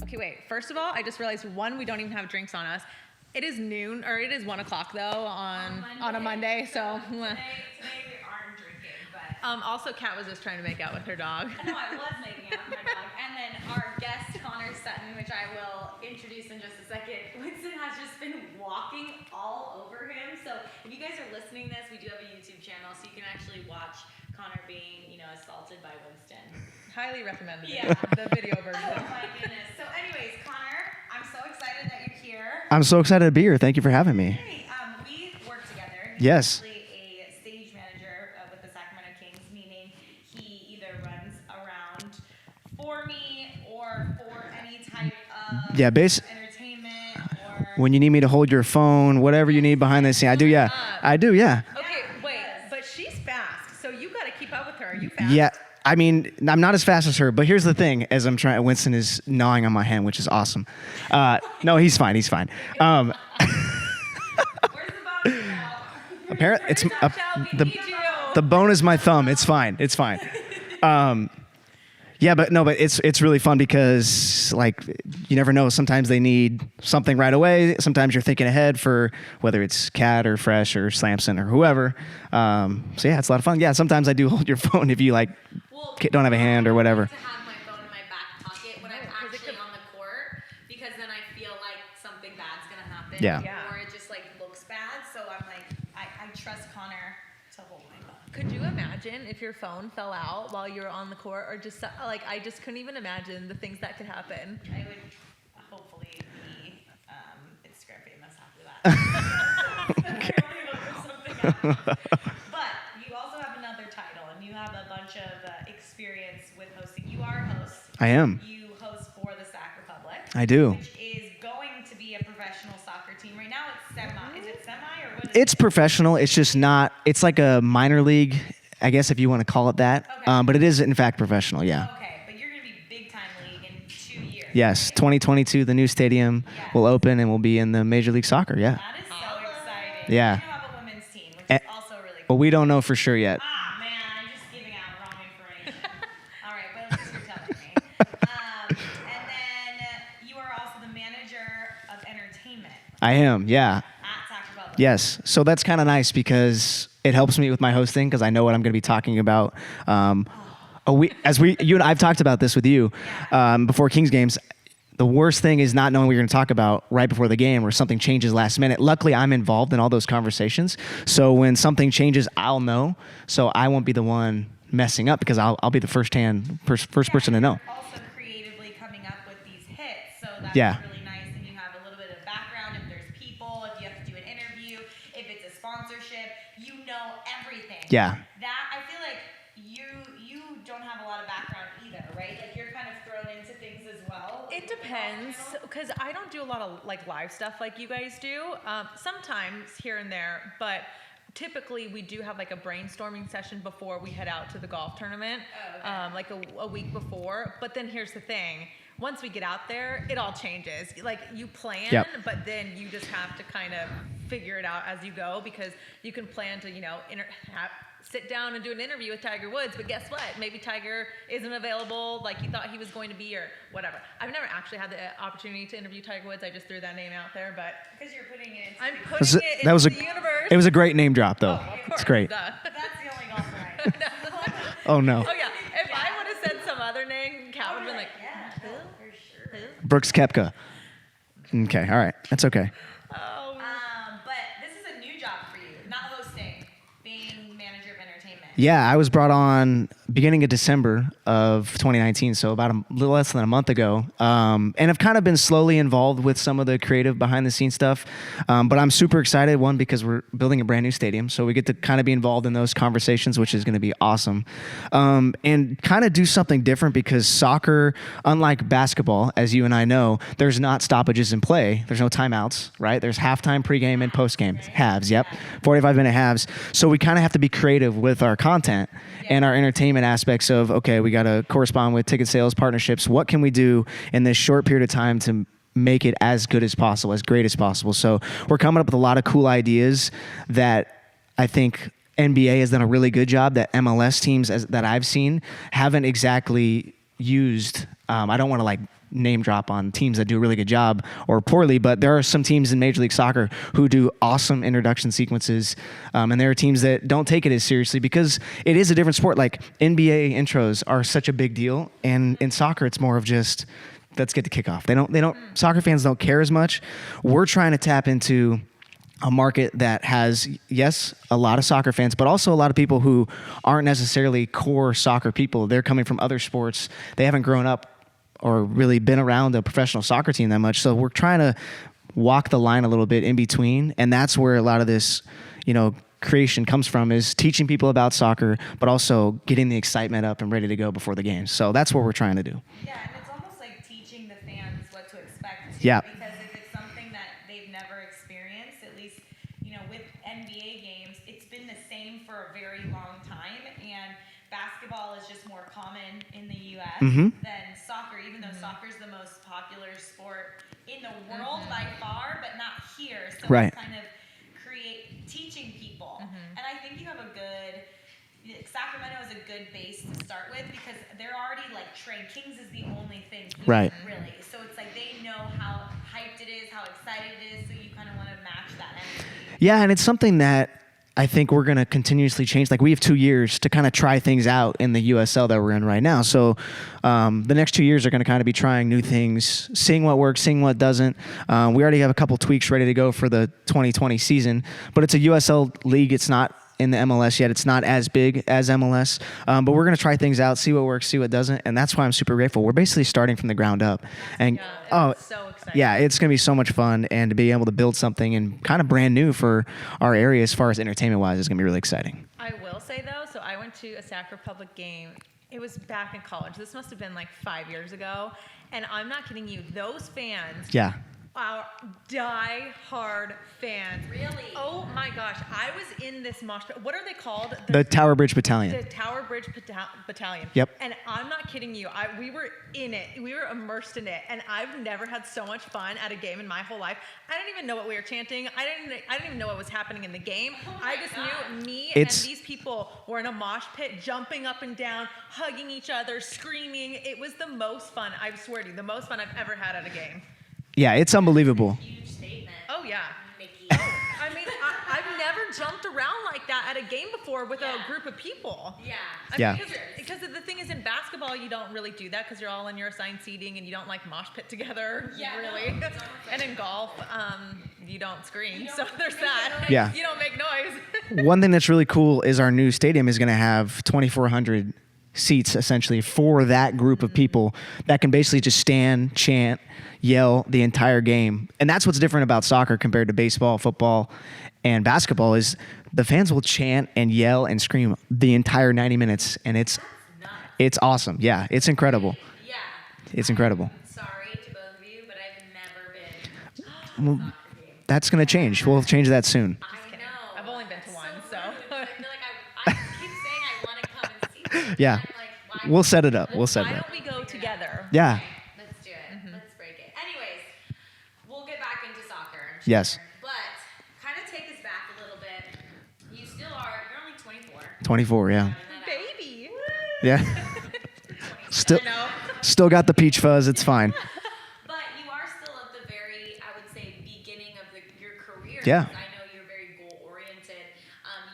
Okay, wait. First of all, I just realized, one, we don't even have drinks on us. It is noon, or it is 1 o'clock though on a Monday. So today we aren't drinking, but also, Kat was just trying to make out with her dog. no, I was making out with my dog. And then our guest Connor Sutton, which I will introduce in just a second. Winston has just been walking all over him. So if you guys are listening to this, we do have a YouTube channel, so you can actually watch Connor being, assaulted by Winston. Highly recommend Yeah. the video version. Oh my goodness. So anyways, Connor, I'm so excited that you're here. I'm so excited to be here. Thank you for having me. Hey, we work together. Yes. He's actually a stage manager with the Sacramento Kings, meaning he either runs around for me or for any type of entertainment or... When you need me to hold your phone, whatever you need behind the scene, I do, yeah. I do, yeah. Okay, wait, but she's fast, so you got to keep up with her. Are you fast? Yeah. I mean, I'm not as fast as her, but here's the thing. As I'm trying, Winston is gnawing on my hand, which is awesome. No, he's fine. He's fine. Where's the bone now? Apparently, it's We need you. the bone is my thumb. It's fine. It's fine. Yeah, but it's really fun because you never know. Sometimes they need something right away. Sometimes you're thinking ahead for whether it's Cat or Fresh or Simpson or whoever. So yeah, it's a lot of fun. Yeah, sometimes I do hold your phone if you don't have a hand or whatever. To have my phone in my back pocket when I'm actually on the court, because then I feel like something bad's gonna happen. Yeah. Or it just looks bad. So I'm I trust Connor to hold my phone. Could you imagine if your phone fell out while you were on the court, or just I just couldn't even imagine the things that could happen. I would hopefully be Instagram famous after that. Okay. But you also have another title, and you have a bunch of experience with hosting. You are a host. I am. You host for the Sac Republic. I do. Which is going to be a professional soccer team. Right now it's semi. Is it semi or what is It's it? professional. It's just not. It's like a minor league, I guess, if you want to call it that. Okay. But it is in fact professional. Yeah. Okay, but you're going to be big time league in 2 years. Yes. right? 2022, the new stadium Yes. will open and we'll be in the Major League Soccer. Yeah. That is so exciting. Yeah. You have a women's team, which Eh, is also really But cool. we don't know for sure yet. Ah, man, I'm just giving out wrong information. All right, but at least you're telling me. And then you are also the manager of entertainment I am. Yeah. at Sac Republic. Yes. So that's kind of nice because it helps me with my hosting because I know what I'm going to be talking about. You and I've talked about this with you before Kings games. The worst thing is not knowing what you're going to talk about right before the game or something changes last minute. Luckily, I'm involved in all those conversations. So when something changes, I'll know. So I won't be the one messing up because I'll be the first person to know. You're also creatively coming up with these hits, so that's Yeah. really nice. And you have a little bit of background if there's people, if you have to do an interview, if it's a sponsorship, you know everything. Yeah. That I feel like you don't have a lot of background either, right? Like you're kind of thrown into things as well. It depends, because I don't do a lot of live stuff like you guys do. Sometimes here and there, but typically we do have a brainstorming session before we head out to the golf tournament, a week before. But then here's the thing. Once we get out there, it all changes. You plan, Yep. but then you just have to kind of figure it out as you go, because you can plan to, sit down and do an interview with Tiger Woods, but guess what? Maybe Tiger isn't available like you thought he was going to be or whatever. I've never actually had the opportunity to interview Tiger Woods. I just threw that name out there, but Because you're putting it into I'm the- putting it into the universe. It was a great name drop though. Of course, It's great. duh. That's the only golfer I know. Oh no. Oh yeah, if I would have said some other name, Kat would have been like, yeah, no, for sure. Brooks Koepka. Okay. All right. That's okay. oh. But this is a new job for you, not hosting, being manager of entertainment. Yeah, I was brought on beginning of December of 2019, so about a little less than a month ago. And I've kind of been slowly involved with some of the creative behind-the-scenes stuff. But I'm super excited, one, because we're building a brand new stadium, so we get to kind of be involved in those conversations, which is going to be awesome. And kind of do something different because soccer, unlike basketball, as you and I know, there's not stoppages in play. There's no timeouts, right? There's halftime, pregame, and postgame. Halves, yep. 45-minute halves. So we kind of have to be creative with our content and our entertainment aspects of, okay, we got to correspond with ticket sales partnerships. What can we do in this short period of time to make it as good as possible, as great as possible? So we're coming up with a lot of cool ideas that I think NBA has done a really good job that MLS teams that I've seen haven't exactly used. I don't want to like name drop on teams that do a really good job or poorly, but there are some teams in Major League Soccer who do awesome introduction sequences, and there are teams that don't take it as seriously because it is a different sport. Like NBA intros are such a big deal, and in soccer it's more of just let's get the kickoff. They don't. Soccer fans don't care as much. We're trying to tap into a market that has, yes, a lot of soccer fans, but also a lot of people who aren't necessarily core soccer people. They're coming from other sports. They haven't grown up or really been around a professional soccer team that much. So we're trying to walk the line a little bit in between. And that's where a lot of this, creation comes from, is teaching people about soccer, but also getting the excitement up and ready to go before the game. So that's what we're trying to do. Yeah, and it's almost like teaching the fans what to expect too. Yeah. Because if it's something that they've never experienced, at least, with NBA games, it's been the same for a very long time. And basketball is just more common in the U.S. than soccer, even though soccer is the most popular sport in the world by far, but not here. So Right. it's kind of teaching people. And I think you have Sacramento is a good base to start with because they're already like trained. Kings is the only thing here, Right. really. So it's like they know how hyped it is, how excited it is, so you kind of want to match that energy. Yeah, and it's something that I think we're going to continuously change. Like we have 2 years to kind of try things out in the USL that we're in right now. So the next 2 years are going to kind of be trying new things, seeing what works, seeing what doesn't. We already have a couple tweaks ready to go for the 2020 season, but it's a USL league. It's not in the MLS yet. It's not as big as MLS, but we're going to try things out, see what works, see what doesn't. And that's why I'm super grateful. We're basically starting from the ground up. And so exciting. yeah, it's going to be so much fun, and to be able to build something and kind of brand new for our area as far as entertainment wise is going to be really exciting. I will say though, so I went to a Sac Republic game. It was back in college. This must have been like 5 years ago. And I'm not kidding you. Those fans Yeah. are die-hard fans. Really? Oh my gosh. I was in this mosh pit. What are they called? The Tower Bridge Battalion. The Tower Bridge Battalion. Yep. And I'm not kidding you. We were in it. We were immersed in it. And I've never had so much fun at a game in my whole life. I didn't even know what we were chanting. I didn't even know what was happening in the game. I just knew me and these people were in a mosh pit, jumping up and down, hugging each other, screaming. It was the most fun, I swear to you, the most fun I've ever had at a game. Yeah, it's unbelievable. Huge statement. Oh, yeah. Nikki. I mean, I've never jumped around like that at a game before with a group of people. Yeah. Yeah. Because the thing is, in basketball, you don't really do that because you're all in your assigned seating and you don't like mosh pit together, really. No, And in golf, you don't scream, so there's that. Yeah. You don't make noise. One thing that's really cool is our new stadium is going to have 2,400 seats essentially for that group of people that can basically just stand, chant, yell the entire game. And that's what's different about soccer compared to baseball, football, and basketball is the fans will chant and yell and scream the entire 90 minutes. And it's awesome. Yeah, it's incredible. Yeah. It's incredible. I'm sorry to both of you, but I've never been to a Well, soccer game. that's going to change. We'll change that soon. I know. I've only been to one, so. I feel like I keep saying I want to come and see this. Yeah. And I'm like, why? We'll set it up. We'll set Why it up. don't we go together? Yeah. Okay, let's do it. Let's break it. Anyways, we'll get back into soccer. I'm sure. Yes. But kind of take us back a little bit. You still are. You're only 24. 24, yeah. Baby. Yeah. Still, I know. still got the peach fuzz. It's fine. But you are still at the very, I would say, beginning of your career. Yeah. Because I know you're very goal-oriented.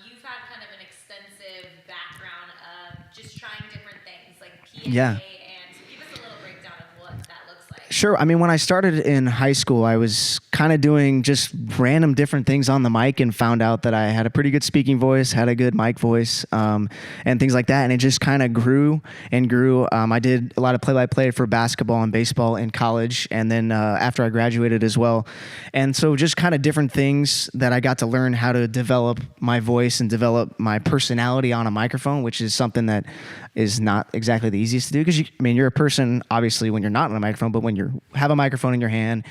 You've had kind of an extensive background of just trying different things, like PA. Yeah. And so give us a little breakdown of what that looks like. Sure. I mean, when I started in high school, I was kind of doing just random different things on the mic and found out that I had a pretty good speaking voice, had a good mic voice, and things like that. And it just kind of grew and grew. I did a lot of play-by-play for basketball and baseball in college, and then after I graduated as well. And so just kind of different things that I got to learn how to develop my voice and develop my personality on a microphone, which is something that is not exactly the easiest to do because you're a person obviously when you're not on a microphone, but when you have a microphone in your hand,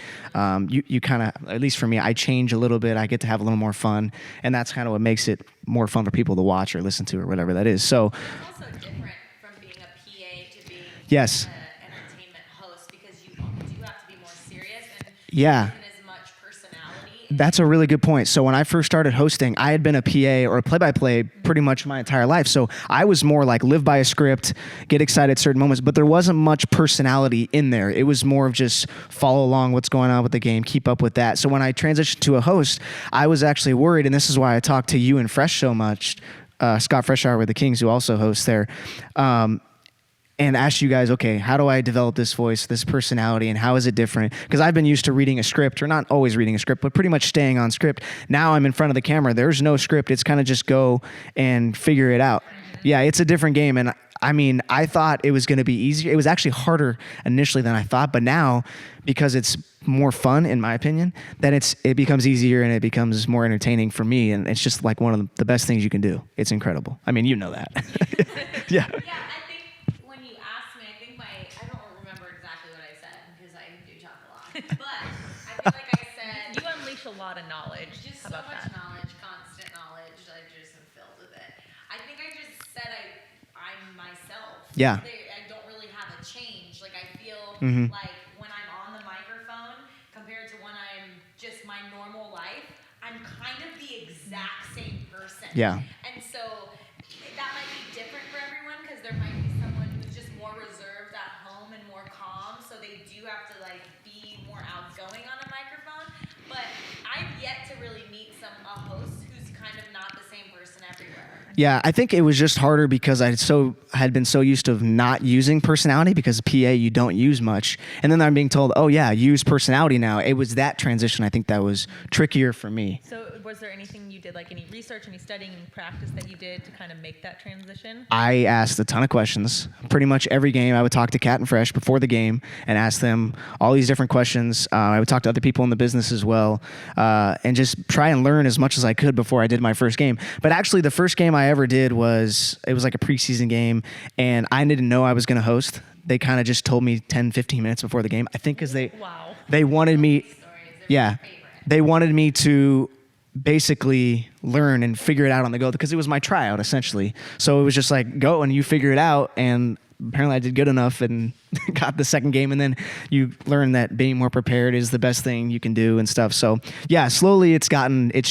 you kind of, at least for me, I change a little bit. I get to have a little more fun, and that's kind of what makes it more fun for people to watch or listen to or whatever that is. So It's also different from being a PA to being Yes. an entertainment host because you do have to be more serious and Yeah. there isn't as much personality That's a really good point. So when I first started hosting, I had been a PA or a play-by-play pretty much my entire life. So I was more like live by a script, get excited at certain moments, but there wasn't much personality in there. It was more of just follow along what's going on with the game, keep up with that. So when I transitioned to a host, I was actually worried, and this is why I talked to you and Fresh so much, Scott Freshour with the Kings, who also hosts there, and asked you guys, okay, how do I develop this voice, this personality, and how is it different? Because I've been used to reading a script, or not always reading a script, but pretty much staying on script. Now I'm in front of the camera. There's no script. It's kind of just go and figure it out. Yeah, it's a different game. And I mean, I thought it was going to be easier. It was actually harder initially than I thought. But now, because it's more fun, in my opinion, then it becomes easier and it becomes more entertaining for me. And it's just like one of the best things you can do. It's incredible. I mean, you know that. Yeah. Yeah, I think when you asked me, I don't remember exactly what I said because I do talk a lot. But I feel like I said You unleash a lot of knowledge. just How so about much that? knowledge, constant knowledge. I just am filled with it. I think I just said I'm myself. Yeah. I don't really have a change. Like I feel Mhm. like when I'm on the microphone compared to when I'm just my normal life, I'm kind of the exact same person. Yeah. And so that might be different for everyone because there might be someone who's just more reserved at home and more calm, so they do have to like be more outgoing on a microphone. But I've yet to really meet a host who's kind of not the same person everywhere. Yeah, I think it was just harder because I had been so used to not using personality, because PA you don't use much, and then I'm being told, oh yeah, use personality now. It was that transition I think that was trickier for me. So was there anything you did, like any research, any studying, any practice that you did to kind of make that transition? I asked a ton of questions. Pretty much every game I would talk to Cat and Fresh before the game and ask them all these different questions. I would talk to other people in the business as well, and just try and learn as much as I could before I did my first game. But actually the first game I ever did was like a preseason game, and I didn't know I was going to host. They kind of just told me 10, 15 minutes before the game. I think because Wow. they wanted me, Stories, they're yeah, my favorite. they wanted me to basically learn and figure it out on the go, because it was my tryout essentially. So it was just like, go and you figure it out. And apparently I did good enough and got the second game. And then you learn that being more prepared is the best thing you can do and stuff. So yeah, slowly it's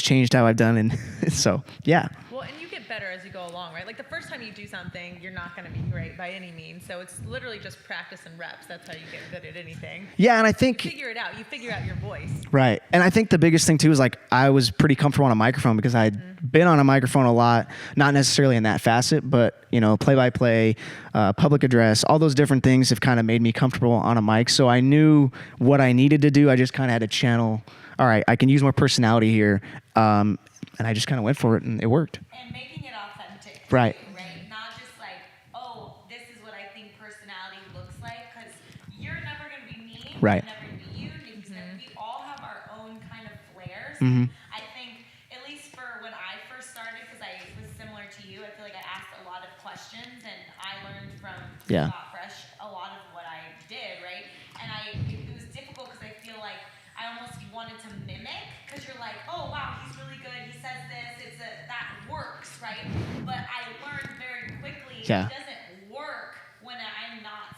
changed how I've done. And so, yeah. Well, and you get better as you go along, right? Like the first time you do something, you're not going to be great by any means. So it's literally just practice and reps. That's how you get good at anything. Yeah. And I think, You figure it out. You figure out your voice. right. And I think the biggest thing too is like I was pretty comfortable on a microphone because I'd been on a microphone a lot, not necessarily in that facet, but play-by-play, public address, all those different things have kind of made me comfortable on a mic. So I knew what I needed to do. I just kind of had to channel, all right, I can use more personality here. And I just kind of went for it and it worked. And making it authentic. Right. Too, right? Not just like, oh, this is what I think personality looks like, because you're never going to be me. Right. I'm never going to be you. Nikki's never. We all have our own kind of flares. Mhm. I think, at least for when I first started, because I was similar to you, I feel like I asked a lot of questions, and I learned from Yeah. Scott Fresh a lot of what I did, right? And it was difficult because I feel like I almost wanted to mimic, because you're like, oh wow, he's really good. He says this. That works, right? But I learned very quickly Yeah. it doesn't work when I'm not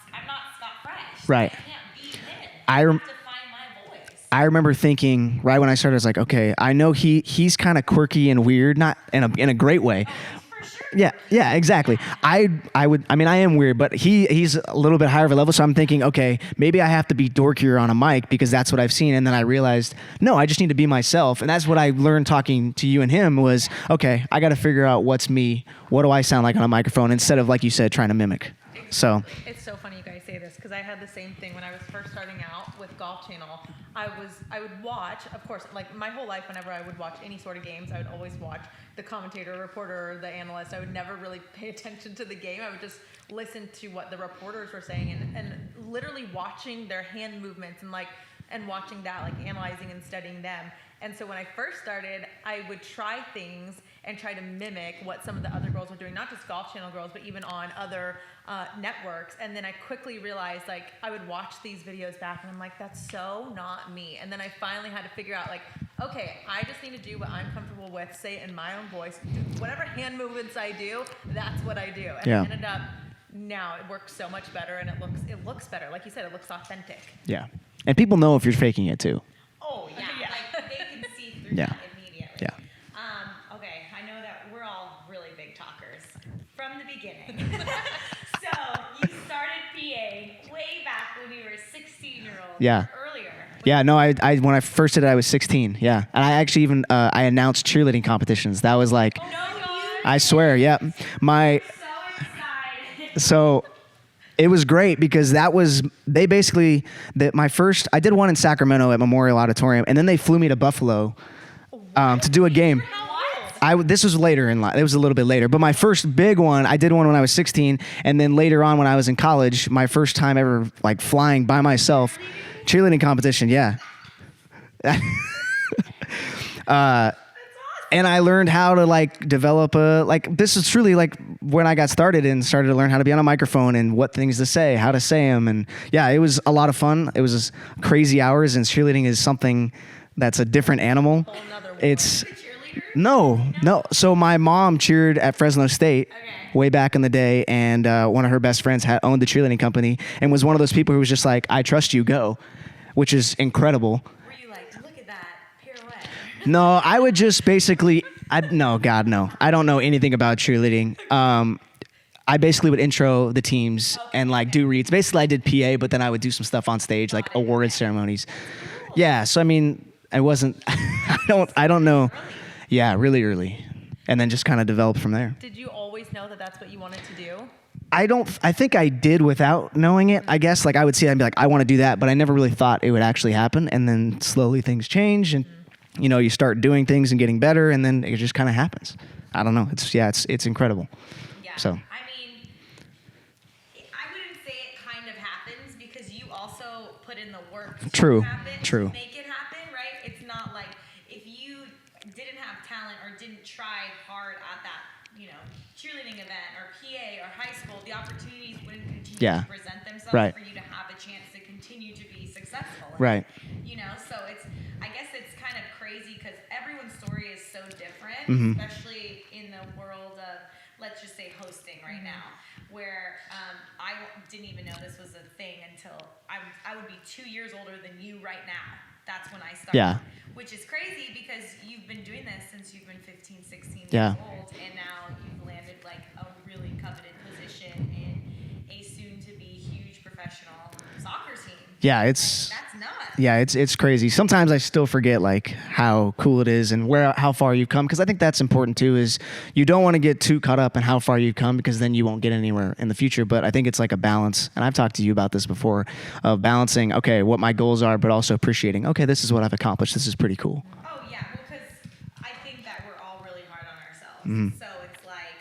Scott Fresh. Right. I can't be him. I have rem- to find my voice. I remember thinking right when I started, I was like, okay, I know he's kind of quirky and weird, not in a great way. For sure. Yeah, exactly. I am weird, but he's a little bit higher of a level, so I'm thinking, okay, maybe I have to be dorkier on a mic because that's what I've seen. And then I realized, no, I just need to be myself. And that's what I learned talking to you and him was, okay, I got to figure out what's me. What do I sound like on a microphone instead of, like you said, trying to mimic. So It's so funny you guys say this because I had the same thing when I was first starting out with Golf Channel. I would watch, of course, like my whole life, whenever I would watch any sort of games, I would always watch the commentator, reporter, the analyst. I would never really pay attention to the game. I would just listen to what the reporters were saying and literally watching their hand movements and watching that, like analyzing and studying them. And so when I first started, I would try things and try to mimic what some of the other girls were doing, not just Golf Channel girls, but even on other networks. And then I quickly realized, like, I would watch these videos back and I'm like, that's so not me. And then I finally had to figure out, like, okay, I just need to do what I'm comfortable with, say it in my own voice. Whatever hand movements I do, that's what I do. And Yeah. I ended up, now it works so much better and it looks better. Like you said, it looks authentic. yeah, and people know if you're faking it too. Oh yeah, Yeah. like they can see Yeah. that immediately. Yeah. Okay, I know that we're all really big talkers from the beginning. So you started PAing way back when you were 16-year-old Yeah. or earlier. Yeah, no, I when I first did it, I was 16. Yeah, and I actually even I announced cheerleading competitions. That was like, No, you I swear, yeah, my so excited. so it was great because they basically my first. I did one in Sacramento at Memorial Auditorium, and then they flew me to Buffalo to do a game. What? This was later in life. It was a little bit later. But my first big one, I did one when I was 16. And then later on when I was in college, my first time ever like flying by myself, cheerleading competition, yeah. And I learned how to like develop this is truly like when I got started and started to learn how to be on a microphone and what things to say, how to say them. And yeah, it was a lot of fun. It was just crazy hours, and cheerleading is something that's a different animal. It's no. So my mom cheered at Fresno State way back in the day, and one of her best friends owned the cheerleading company and was one of those people who was just like, I trust you, go, which is incredible. Were you like, look at that pirouette? No, I would just basically, no, God, no. I don't know anything about cheerleading. I basically would intro the teams and like do reads. Basically, I did PA, but then I would do some stuff on stage, like award ceremonies. Yeah, so I mean, I wasn't, I don't know. Yeah, really early. And then just kind of developed from there. Did you always know that that's what you wanted to do? I think I did without knowing it, I guess. Like I would see it and be like, I want to do that, but I never really thought it would actually happen. And then slowly things change and, you know, you start doing things and getting better, and then it just kind of happens. I don't know. It's incredible. Yeah. So. I mean, I wouldn't say it kind of happens because you also put in the work to True. to make it happen, right? It's not like if you didn't have talent or didn't try hard at that, you know, cheerleading event or PA or high school, the opportunities wouldn't continue to present themselves Right. for you to have a chance to continue to be successful. Right. You know, so I guess it's kind of crazy because everyone's story is so different, Mm-hmm. especially in the world of, let's just say, hosting right now, where I didn't even know this was a thing until I would be 2 years older than you right now. That's when I started. Yeah. Which is crazy because you've been doing this since you've been 15, 16 Yeah. years old, and now you've landed like a really coveted position in a soon-to-be huge professional soccer team. Yeah, And it's that's nuts. yeah, it's crazy. Sometimes I still forget like how cool it is and how far you've come, because I think that's important too. Is you don't want to get too caught up in how far you've come, because then you won't get anywhere in the future. But I think it's like a balance, and I've talked to you about this before, of balancing what my goals are, but also appreciating this is what I've accomplished. This is pretty cool. Oh yeah, well, because I think that we're all really hard on ourselves. Mm-hmm. So it's like,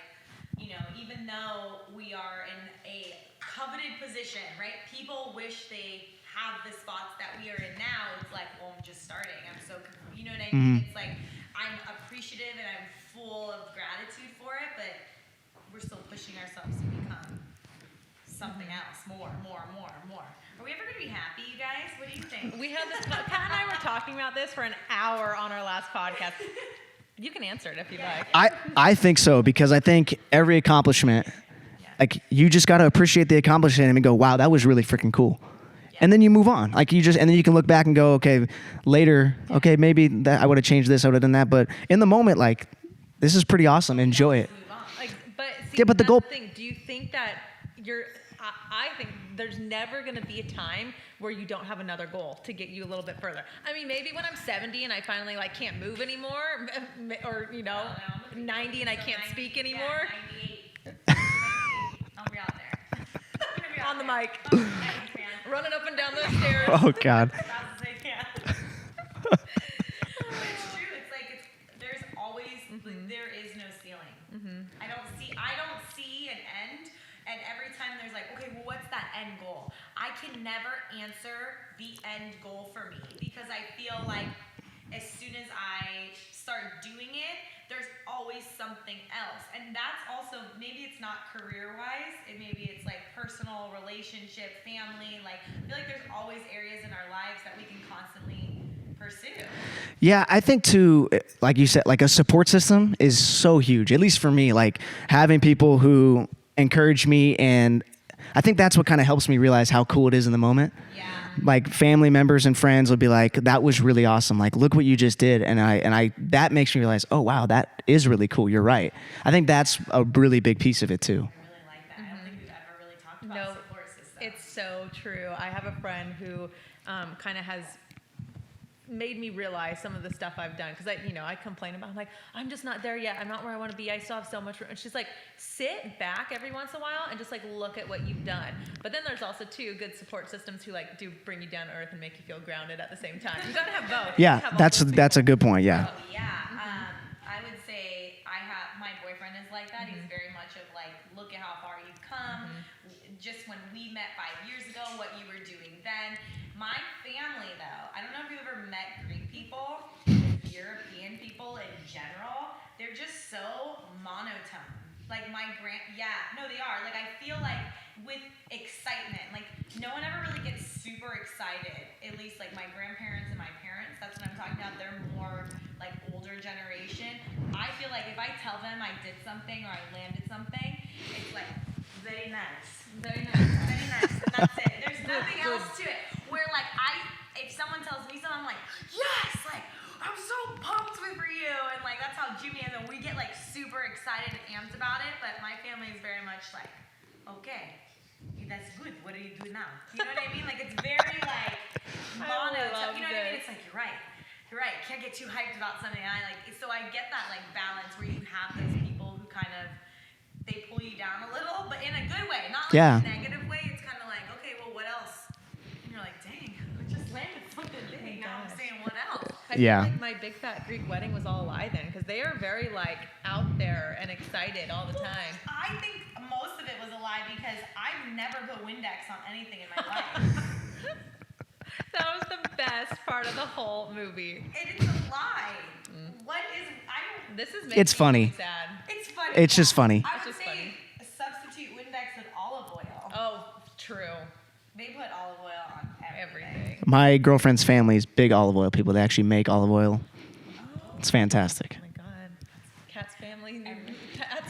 you know, even though we are in a coveted position, right? People wish they have the spots that we are in now. It's like, well, I'm just starting. I'm so, you know what I mean? Mm-hmm. It's like I'm appreciative and I'm full of gratitude for it, but we're still pushing ourselves to become something else, more. Are we ever gonna be happy, you guys? What do you think? We had this, Kat and I were talking about this for an hour on our last podcast. You can answer it if you'd like. I think so, because I think every accomplishment, like you just got to appreciate the accomplishment and go, wow, that was really freaking cool. And then you move on. Like and then you can look back and go, okay, later, okay, maybe that I would have changed this, I would have done that. But in the moment, like, this is pretty awesome. Enjoy it. Move on. Like, but see, Yeah, but the that's goal- thing. Do you think that I think there's never going to be a time where you don't have another goal to get you a little bit further. I mean, maybe when I'm 70 and I finally like can't move anymore, or you know, 90 and I can't speak anymore. Yeah, 98. I'll be out there. On the mic, Thanks, man. running up and down those stairs. Oh, God. As fast as I can. It's true. It's like there's always there is no ceiling. I don't see an end. And every time there's like, okay, well, what's that end goal? I can never answer the end goal for me, because I feel like as soon as I start doing it, there's always something else. And that's also, maybe it's not career-wise, maybe it's like personal, relationship, family. Like, I feel like there's always areas in our lives that we can constantly pursue. Yeah, I think too, like you said, like a support system is so huge, at least for me, like having people who encourage me. And I think that's what kind of helps me realize how cool it is in the moment. Yeah. Like family members and friends will be like, that was really awesome. Like, look what you just did. And I that makes me realize, oh, wow, that is really cool. You're right. I think that's a really big piece of it too. I really like that. I don't think we've ever really talked about No, support system. it's so true. I have a friend who kind of has made me realize some of the stuff I've done because I complain about, I'm like, I'm just not there yet. I'm not where I want to be. I still have so much room. And she's like, sit back every once in a while and just like look at what you've done. But then there's also good support systems who like do bring you down to earth and make you feel grounded at the same time. You gotta have both. You Yeah, gotta have all that's those a people. good point. Yeah. Oh, yeah. I would say my boyfriend is like that. He's very much of like, look at how far you've come. Just when we met 5 years ago, what you were doing then. My family, though, I don't know if you've ever met Greek people, European people in general. They're just so monotone. Like they are. Like I feel like with excitement, like no one ever really gets super excited. At least like my grandparents and my parents. That's what I'm talking about. They're more like older generation. I feel like if I tell them I did something or I landed something, it's like very nice, very nice, very nice, and that's it. There's nothing else to it. Where like if someone tells me something, I'm like, yes, like I'm so pumped for you, and like that's how Jimmy is, and we get like super excited and amped about it. But my family is very much like, okay, that's good. What do you do now? You know what I mean? Like it's very like monotone. You know what I mean? It's like you're right. You're right. Can't get too hyped about something. And so I get that like balance where you have those people who kind of they pull you down a little, but in a good way, not like Yeah. a negative way. It's kind of like, okay, well, what else? And you're like, dang, I just landed something big. Now I'm saying, what else? I Yeah. feel like my big fat Greek wedding was all a lie then because they are very like out there and excited all the time. I think most of it was a lie because I've never put Windex on anything in my life. That was the best part of the whole movie. It's a lie. What is? This is making It's me funny. really sad. It's funny. It's just funny. I It's would just say funny. substitute Windex with olive oil. Oh, true. They put olive oil on everything. Everything. My girlfriend's family is big olive oil people. They actually make olive oil. It's fantastic. Oh my God. Cat's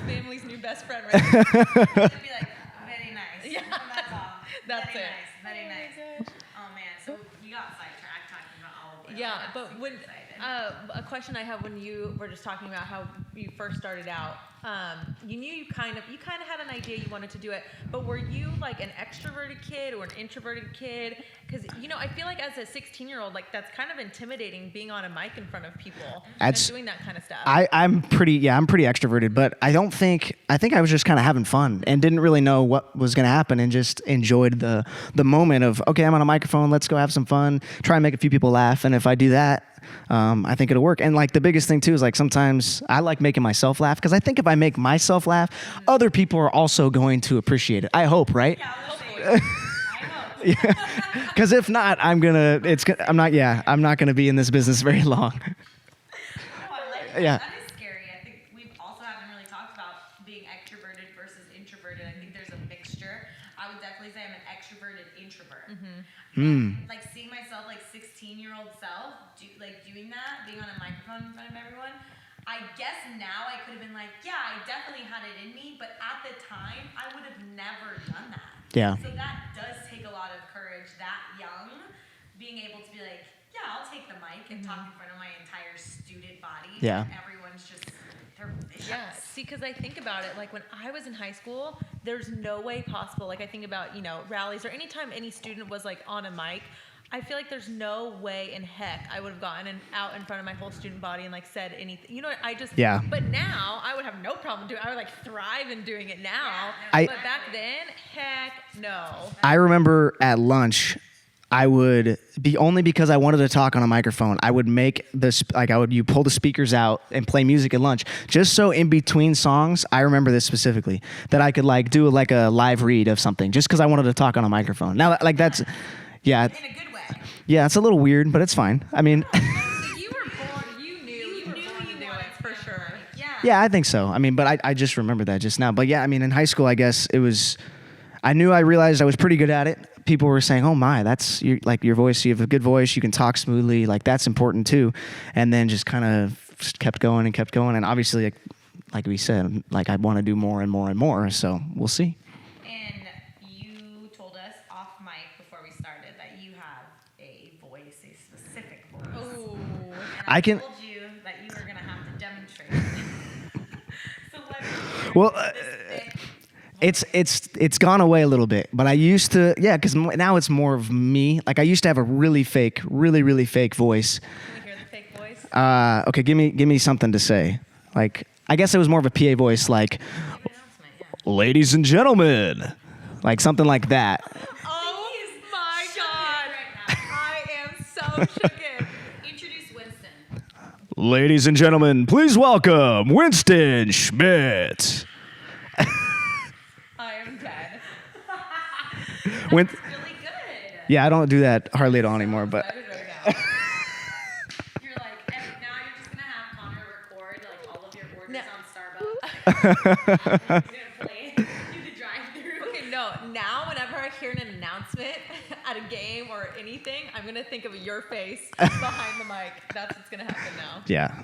family's new best friend right there. It'd be like, very nice. Yeah. That's all. That's very it. Nice. Very Oh my nice. gosh. Oh man, so you got sidetracked talking about olive oil. Yeah, That's but super when exciting. a question I have when you were just talking about how you first started out, you knew you kind of had an idea you wanted to do it, but were you like an extroverted kid or an introverted kid? Because I feel like as a 16-year-old, like that's kind of intimidating being on a mic in front of people and doing that kind of stuff. I'm pretty extroverted, but I think I was just kind of having fun and didn't really know what was going to happen and just enjoyed the moment of, okay, I'm on a microphone, let's go have some fun, try and make a few people laugh. And if I do that, I think it'll work. And like the biggest thing too is like sometimes I like making myself laugh because I think if I make myself laugh, other people are also going to appreciate it. I hope, right? Yeah, we'll see. Hopefully. I hope. Because if not, I'm not gonna be in this business very long. No, I like that. Yeah. That is scary. I think we also haven't really talked about being extroverted versus introverted. I think there's a mixture. I would definitely say I'm an extroverted introvert. Like seeing myself like 16-year-old self doing that, being on a microphone in front of everyone. I guess now I could have been like, yeah, I definitely had it in me, but at the time I would have never done that. Yeah. So that does take a lot of courage that young, being able to be like, yeah, I'll take the mic and talk in front of my entire student body. Yeah. And everyone's just, they're vicious. Yeah, see, because I think about it, like when I was in high school, there's no way possible. Like I think about, rallies or anytime any student was like on a mic, I feel like there's no way in heck I would have gotten out in front of my whole student body and like said anything. Yeah. But now I would have no problem doing it. I would like thrive in doing it now. I- But back then, heck no. I remember at lunch, I would be only because I wanted to talk on a microphone. I would make you pull the speakers out and play music at lunch, just so in between songs. I remember this specifically that I could like do like a live read of something, just because I wanted to talk on a microphone. Now, like that's, yeah, In a good way. yeah, it's a little weird, but it's fine. I mean, So you were born, you knew you were born to do it for sure. Yeah. yeah, I think so. I mean, but I just remembered that just now. But yeah, I mean, in high school, I guess it was. I realized I was pretty good at it. People were saying, "Oh my, that's your voice. You have a good voice. You can talk smoothly. Like that's important too." And then just kind of kept going. And obviously, like we said, like I want to do more and more and more. So we'll see. And you off mic before we started that you have a voice, a specific voice. Ooh. And I can- told you that you were going to have to demonstrate. So let me hear Well, this thick it's gone away a little bit, but I used to, because now it's more of me. Like I used to have a really fake voice. Can we hear the fake voice? Okay, give me something to say. Like I guess it was more of a PA voice, like, announcement, yeah. ladies and gentlemen, like something like that. Oh He's my shook God. right now. I am so shooken. Introduce Winston. Ladies and gentlemen, please welcome Winston Schmidt. I am dead. Win- Really good. yeah, I don't do that hardly at all anymore, but Excited right now. You're like, and now you're just gonna have Connor record like all of your orders No. on Starbucks. He's gonna play do the drive-through. Okay, no. Now, whenever I hear an announcement at a game or anything, I'm gonna think of your face behind the mic. That's what's gonna happen now. yeah.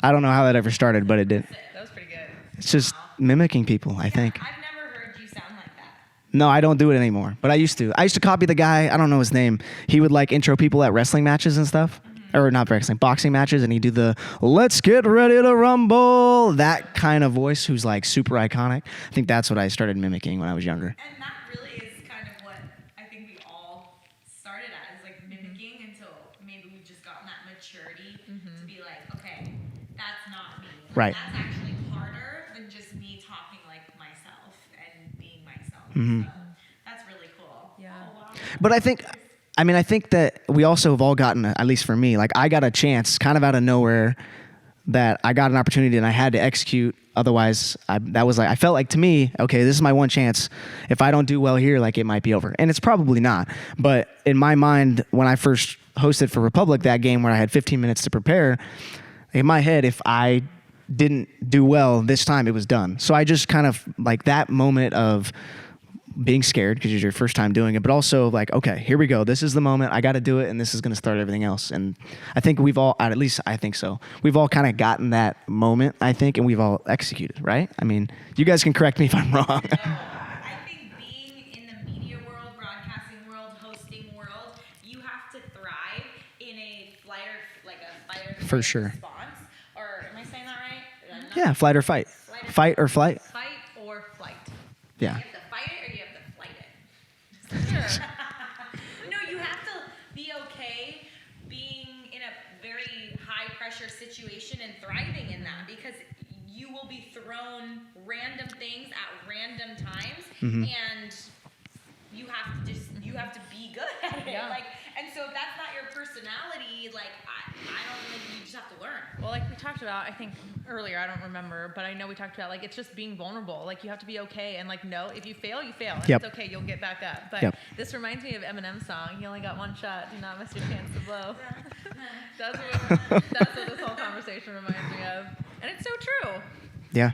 I don't know how that ever started, but it did. That was pretty good. It's just mimicking people, I think. I've never heard you sound like that. No, I don't do it anymore, but I used to. I used to copy the guy, I don't know his name. He would like intro people at wrestling matches and stuff. Or not wrestling, boxing matches, and he'd do the "Let's get ready to rumble," that kind of voice who's like super iconic. I think that's what I started mimicking when I was younger. And that really is kind of what I think we all started at, is like mimicking until maybe we've just gotten that maturity to be like, okay, that's not me. Like, Right. That's actually harder than just me talking like myself and being myself. Mm-hmm. So that's really cool. Yeah. Oh, wow. But I think that we also have all gotten, at least for me, like I got a chance kind of out of nowhere that I got an opportunity and I had to execute. Otherwise, I felt like to me, okay, this is my one chance. If I don't do well here, like it might be over. And it's probably not. But in my mind, when I first hosted for Republic that game where I had 15 minutes to prepare, in my head, if I didn't do well this time, it was done. So I just kind of like that moment of being scared because it's your first time doing it, but also like, okay, here we go. This is the moment. I got to do it, and this is going to start everything else. And I think we've all, at least I think so, we've all kind of gotten that moment, I think, and we've all executed, right? I mean, you guys can correct me if I'm wrong. I think being in the media world, broadcasting world, hosting world, you have to thrive in a fight or For flight sure. response. Or am I saying that right? I'm not- Yeah, flight or fight. Fight or flight. Fight or flight. Yeah. You have to fight it or you have to flight it. Sure. No, you have to be okay being in a very high pressure situation and thriving in that, because you will be thrown random things at random times, and you have to be good at it. Yeah. And so if that's not your personality, I don't think you just have to learn. Well, like we talked about, I think earlier, I don't remember, but I know we talked about like it's just being vulnerable. Like you have to be okay, and like no, if you fail, you fail, and Yep. it's okay, you'll get back up. But Yep. this reminds me of Eminem's song, "You only got one shot, do not miss your chance to blow." that's what this whole conversation reminds me of, and it's so true. Yeah.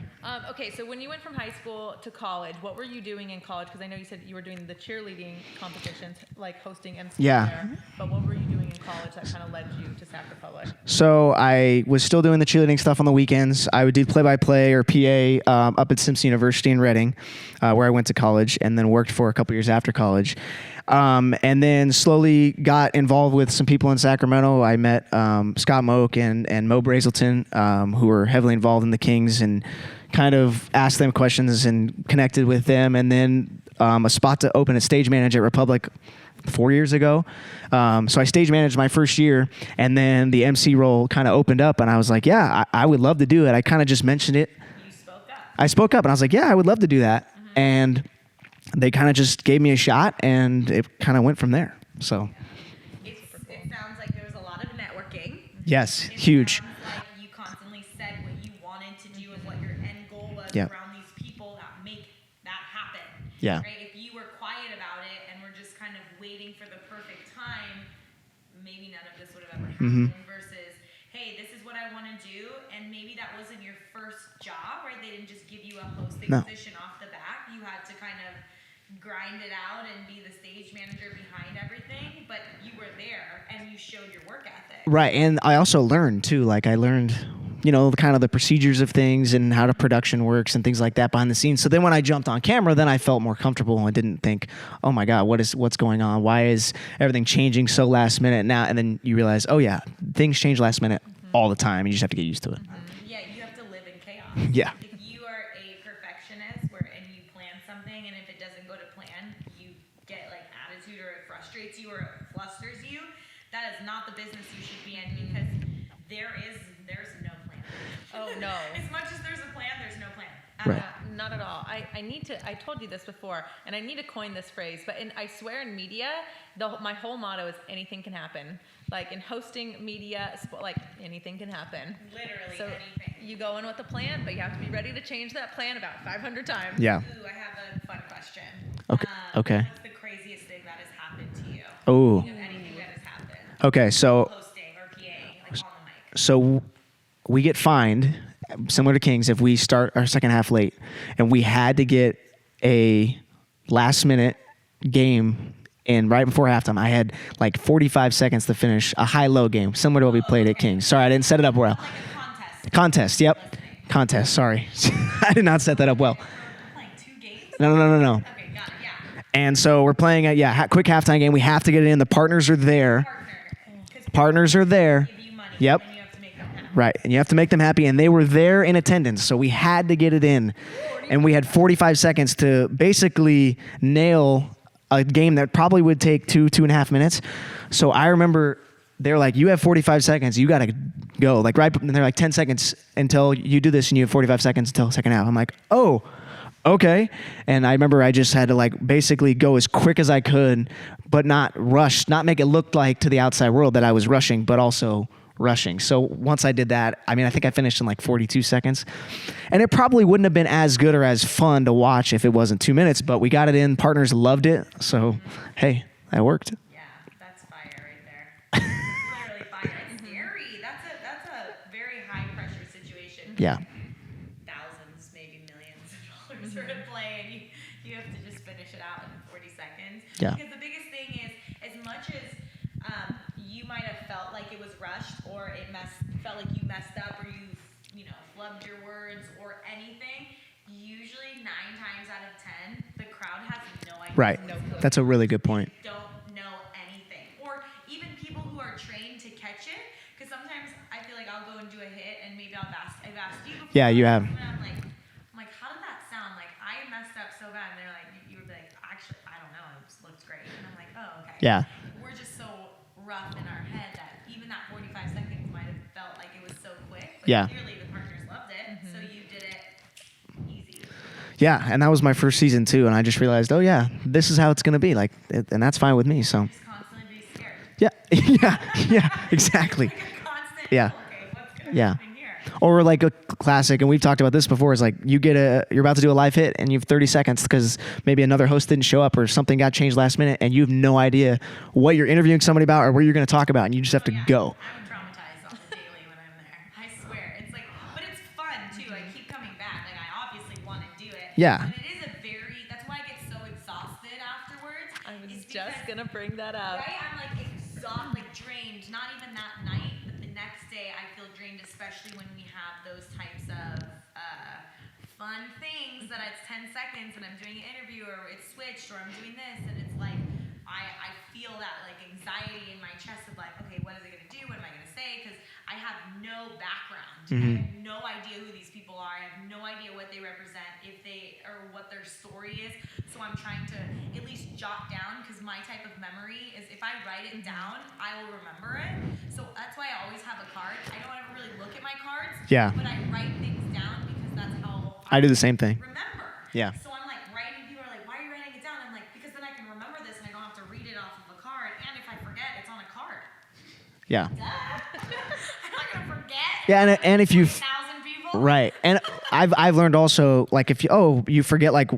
Okay, so when you went from high school to college, what were you doing in college? Because I know you said you were doing the cheerleading competitions, like hosting Emcee Yeah. there. But what were you doing in college that kind of led you to Sac Republic? So I was still doing the cheerleading stuff on the weekends. I would do play-by-play or PA up at Simpson University in Reading, where I went to college, and then worked for a couple years after college. And then slowly got involved with some people in Sacramento. I met Scott Moak and Mo Brazelton, who were heavily involved in the Kings, and kind of asked them questions and connected with them. And then a spot to open a stage manager at Republic 4 years ago. So I stage managed my first year, and then the MC role kind of opened up, and I was like, yeah, I would love to do it. I kind of just mentioned it. You spoke up. I spoke up, and I was like, yeah, I would love to do that. And they kind of just gave me a shot, and it kind of went from there. So It sounds like there was a lot of networking. yes, It huge. sounds like you constantly said what you wanted to do and what your end goal was Yeah. around these people that make that happen. Yeah. Right? If you were quiet about it and were just kind of waiting for the perfect time, maybe none of this would have ever happened. Versus, hey, this is what I want to do, and maybe that wasn't your first job, right? They didn't just give you a hosting No. position off the bat. You had to kind of grind it out and be the stage manager behind everything, but you were there and you showed your work ethic. Right, and I also learned too. Like I learned, kind of the procedures of things and how the production works and things like that behind the scenes. So then when I jumped on camera, then I felt more comfortable and didn't think, oh my God, what's going on? Why is everything changing so last minute now? And then you realize, oh yeah, things change last minute all the time. You just have to get used to it. Yeah, you have to live in chaos. Yeah. If you are a perfectionist and you plan something and if it doesn't go to plan, you get like attitude or it frustrates you or it flusters you, that is not the business you should be in because there's no plan. Oh no. As much as there's a plan, there's no plan. Right. Not at all. I told you this before, and I need to coin this phrase, but I swear in media, my whole motto is anything can happen. Like in hosting media, like anything can happen. Literally So anything. you go in with a plan, but you have to be ready to change that plan about 500 times. Yeah. Ooh, I have a fun question. Okay. What's the craziest thing that has happened to you? Oh. Anything that has happened? Okay. So Hosting or PA, like on the mic. So we get fined, similar to Kings, if we start our second half late. And we had to get a last-minute game in right before halftime. I had like 45 seconds to finish a high-low game, similar to what we played at Kings. Sorry, I didn't set it up well. Like a contest. Contest, yep. Contest, sorry. I did not set that up well. Playing 2 games? No. Okay, got it, yeah. And so we're playing a quick halftime game. We have to get it in. The partners are there. Partners are there. Give you money, Yep. and you have to make them happy. Right, and you have to make them happy, and they were there in attendance, so we had to get it in. And we had 45 seconds to basically nail a game that probably would take 2.5 minutes. So I remember they're like, you have 45 seconds, you gotta go. Like and they're like 10 seconds until you do this, and you have 45 seconds until second half. I'm like, oh, okay. And I remember I just had to like basically go as quick as I could, but not rush, not make it look like to the outside world that I was rushing, but also rushing. So once I did that, I think I finished in like 42 seconds. And it probably wouldn't have been as good or as fun to watch if it wasn't 2 minutes, but we got it in. Partners loved it. So, hey, that worked. Yeah, that's fire right there. Literally fire. It's scary. That's a very high pressure situation. Yeah. Thousands, maybe millions of dollars are at play, and you have to just finish it out in 40 seconds. Yeah. Because the biggest thing is, as much as you might have felt like it was rushed, or felt like you messed up, or you flubbed your words, or anything, usually 9 times out of 10, the crowd has no idea. Right. No clue. That's a really good point. Don't know anything. Or even people who are trained to catch it, because sometimes I feel like I'll go and do a hit, and maybe I've asked you before. Yeah, you have. And I'm like, how did that sound? Like, I messed up so bad, and they're like, you would be like, actually, I don't know, it just looked great. And I'm like, oh, okay. Yeah. We're just so rough in our head that even that 45 seconds might have felt like it was so quick. But Yeah. clearly the partners loved it, so you did it easy. Yeah, and that was my first season too, and I just realized, oh yeah, this is how it's gonna be, and that's fine with me. So. Just constantly be scared. Yeah, exactly. Like a constant, Yeah. okay, what's going to Yeah. happen here? Or like a classic, and we've talked about this before, is like you're about to do a live hit and you have 30 seconds because maybe another host didn't show up or something got changed last minute and you have no idea what you're interviewing somebody about or what you're going to talk about, and you just have to go. I'm traumatized on the daily when I'm there. I swear. It's like, but it's fun too. I keep coming back. Like, I obviously want to do it. Yeah. And it is that's why I get so exhausted afterwards. I was is just because- gonna bring that up. Right? I'm like exhausted, like drained. Not even that night, but the next day I feel drained, especially when we have those types of fun things that it's 10 seconds and I'm doing an interview or it's switched or I'm doing this, and it's like I feel that like anxiety in my chest of like, okay, what is it gonna do? What am I gonna say? Because I have no background. I have no idea who these people are. I have no idea what they represent, if they or what their story is. So I'm trying to at least jot down, because my type of memory is if I write it down, I will remember it. So that's why I always have a card. I don't ever really look at my cards. Yeah. But I write things down because that's how I do the same thing. remember. Yeah. So I'm like writing. People are like, "Why are you writing it down?" I'm like, because then I can remember this and I don't have to read it off of a card. And if I forget, it's on a card. Yeah. Duh. I'm not gonna forget. Yeah, and if you 1,000 people. right, and I've learned also, like, if you forget like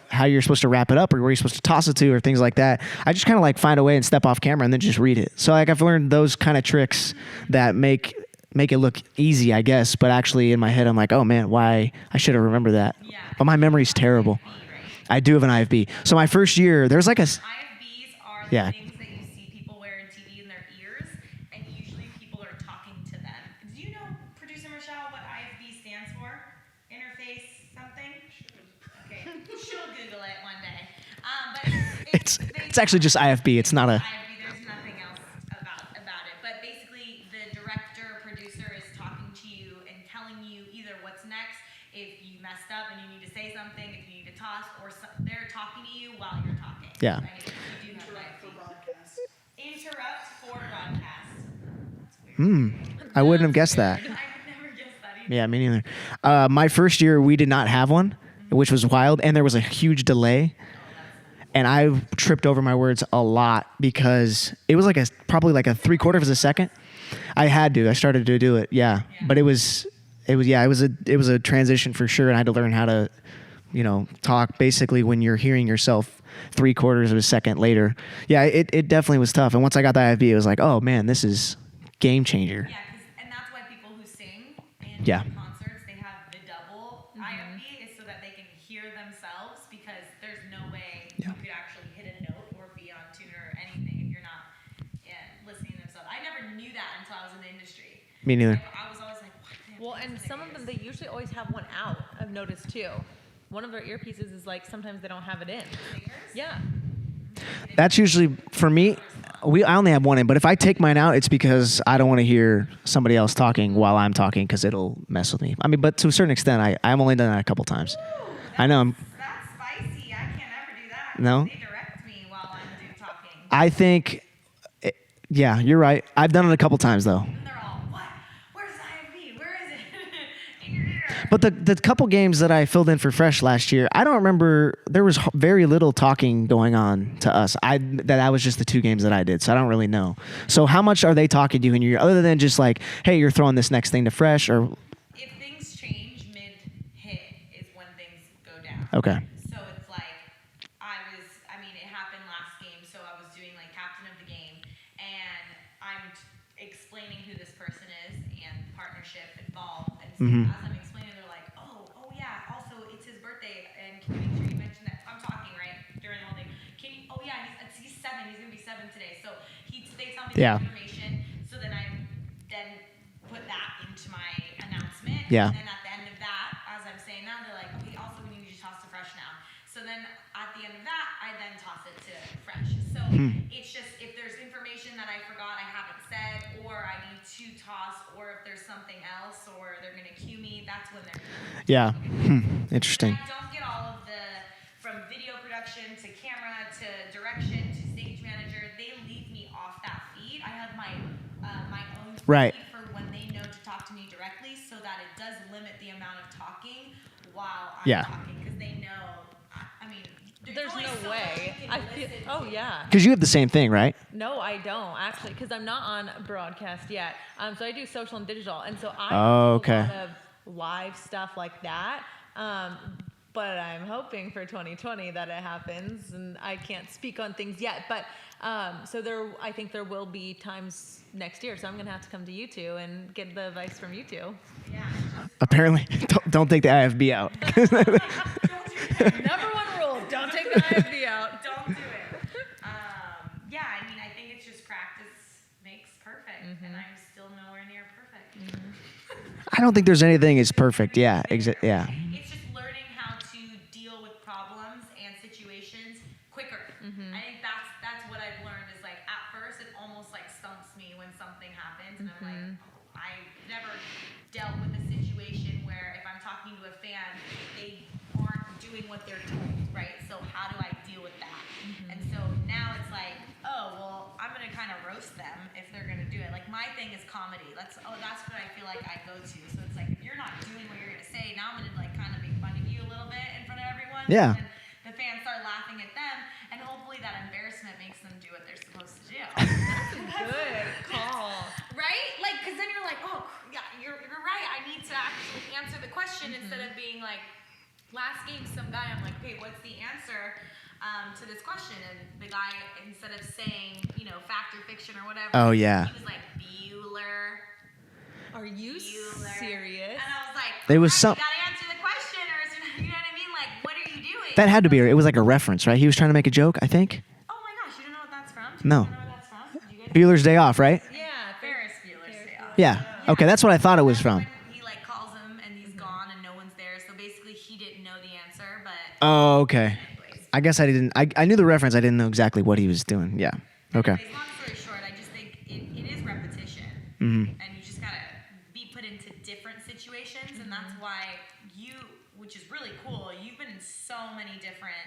how you're supposed to wrap it up or where you're supposed to toss it to or things like that, I just kind of like find a way and step off camera and then just read it. So like I've learned those kind of tricks that make it look easy, I guess, but actually in my head I'm like, oh man, why I should have remembered that. Yeah. But my memory's terrible. IFB, right? I do have an IFB. So my first year, there's like a IFBs are the Yeah. things that you see people wear in TV in their ears, and usually people are talking to them. Do you know, producer Michelle, what It's actually just IFB. It's not a. There's nothing else about it. But basically, the director, producer is talking to you and telling you either what's next, if you messed up and you need to say something, if you need to toss, or they're talking to you while you're talking. Yeah. Right? You do interrupt for broadcast. Interrupt for broadcast. I wouldn't have guessed that. I would never guess that either. Yeah, me neither. My first year, we did not have one, which was wild, and there was a huge delay. And I tripped over my words a lot because it was probably like a 3/4 of a second. I started to do it. Yeah. But it was a transition for sure. And I had to learn how to, talk basically when you're hearing yourself 3/4 of a second later. Yeah, it definitely was tough. And once I got the IFB, it was like, oh man, this is game changer. Yeah, and that's why people who sing and Yeah. do concerts, they have the double IFB is so that they can hear themselves, because there's no way Yeah. you could actually hit a note or be on tune or anything if you're not listening to themselves. I never knew that until I was in the industry. Me neither. I was always like, what? Well, and some of them, they usually always have one out, I've noticed too. One of their earpieces is like, sometimes they don't have it in. Yeah. That's usually, for me, I only have one in, but if I take mine out, it's because I don't want to hear somebody else talking while I'm talking because it'll mess with me. I mean, but to a certain extent, I've only done that a couple times. I know. That's spicy. I can't ever do that. No? They direct me while I'm talking. I think, yeah, you're right. I've done it a couple times though. And they're all, what? Where's the IFB? Where is it? In your ear. But the couple games that I filled in for Fresh last year, I don't remember. There was very little talking going on to us. That was just the 2 games that I did, so I don't really know. So how much are they talking to you in your ear, other than just like, hey, you're throwing this next thing to Fresh, or? If things change mid-hit is when things go down. Okay. So it's like, it happened last game, so I was doing like captain of the game, and I'm explaining who this person is and partnership involved, and so as I'm explaining, they're like, oh yeah, also it's his birthday, and can you make sure you mention that? I'm talking, right, during the whole thing. He's 7, he's gonna be 7 today, so they tell me Yeah. the information, so then I put that into my announcement, Yeah. and then at the end of that, as I'm saying that, they're like, okay, also we need you to toss to Fresh now. So then at the end of that, I then toss it to Fresh. So it's just, if there's information that I forgot I haven't said, or I need to toss, or if there's something else, or they're gonna cue me, that's when they're Yeah. Interesting. I don't get all of from video production to camera to direction to stage manager, they leave me off that feed. I have my own feed Right. for when they know to talk to me directly, so that it does limit the amount of talking while I'm Yeah. talking, because they know, There's only no so much way. you can listen Oh to. yeah. Because you have the same thing, right? No, I don't actually, because I'm not on broadcast yet. So I do social and digital, and so I Oh, do okay. a lot of live stuff like that. But I'm hoping for 2020 that it happens, and I can't speak on things yet. But I think there will be times next year, so I'm gonna have to come to you two and get the advice from you two. Yeah. Apparently, don't take the IFB out. Don't do that. Number 1 rule: don't take the IFB out. Don't do it. I think it's just practice makes perfect, and I'm still nowhere near perfect. I don't think there's anything is perfect. Yeah. Yeah. It's just learning how to deal with problems and situations quicker. I think that's what I've learned is, like, at first it almost like stumps me when something happens, and I'm like, I never dealt with a situation where if I'm talking to a fan, they aren't doing what they're told, right? So how do I deal with that? And so now it's like, oh, well, I'm gonna kind of roast them if they're gonna do it. Like, my thing is comedy. That's what I feel like I go to. So it's like, if you're not doing what you're gonna say, now I'm gonna like kind of make fun of you a little bit in front of everyone. Yeah. And the fans start laughing at them, and hopefully that embarrassment makes them do what they're supposed to do. Good call. Right? Like, because then you're like, oh, yeah, you're right. I need to actually answer the question instead of being like, last game, some guy, I'm like, okay, what's the answer to this question? And the guy, instead of saying, fact or fiction or whatever, Oh, yeah. he was like, Bueller. Are you Bueller. serious? And I was like, There was "Alright, some- you gotta answer the question, or you know what I mean? Like, what are you doing? That had to be. It was like a reference, right? He was trying to make a joke, I think. Oh my gosh, you don't know what that's from? No. You don't know where that's from? Did you guys Bueller's Day Off, right? Yeah, Ferris Bueller's Day Off. Yeah. Okay, that's what I thought it was That's from. when he like calls him and he's gone and no one's there. So basically he didn't know the answer, but Oh, okay. anyways. I guess I didn't. I knew the reference. I didn't know exactly what he was doing. Yeah. Okay. Anyways, long story short, I just think it is repetition, Mm-hmm. and you just gotta be put into different situations, and that's why you, which is really cool. You've been in so many different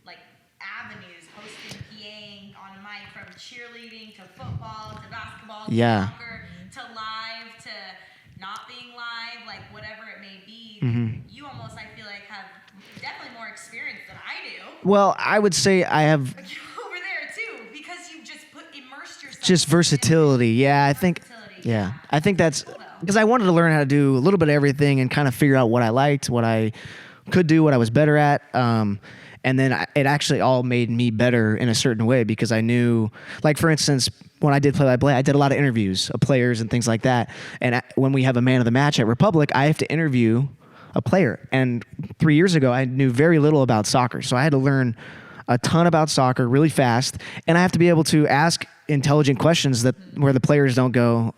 like avenues, hosting, PAing on a mic, from cheerleading to football to basketball to Yeah. soccer to live to not being live, like whatever it may be. Mm-hmm. You almost, I feel like, have definitely more experience than I do. Well, I would say I have Over there too, because you just immersed yourself. just versatility. Yeah, I think. Versatility, Yeah, I think that's Cool, though. because I wanted to learn how to do a little bit of everything and kind of figure out what I liked, what I could do, what I was better at. And then it actually all made me better in a certain way because I knew, like, for instance, when I did play-by-play, I did a lot of interviews of players and things like that. And when we have a man of the match at Republic, I have to interview a player. And 3 years ago, I knew very little about soccer. So I had to learn a ton about soccer really fast. And I have to be able to ask intelligent questions where the players don't go,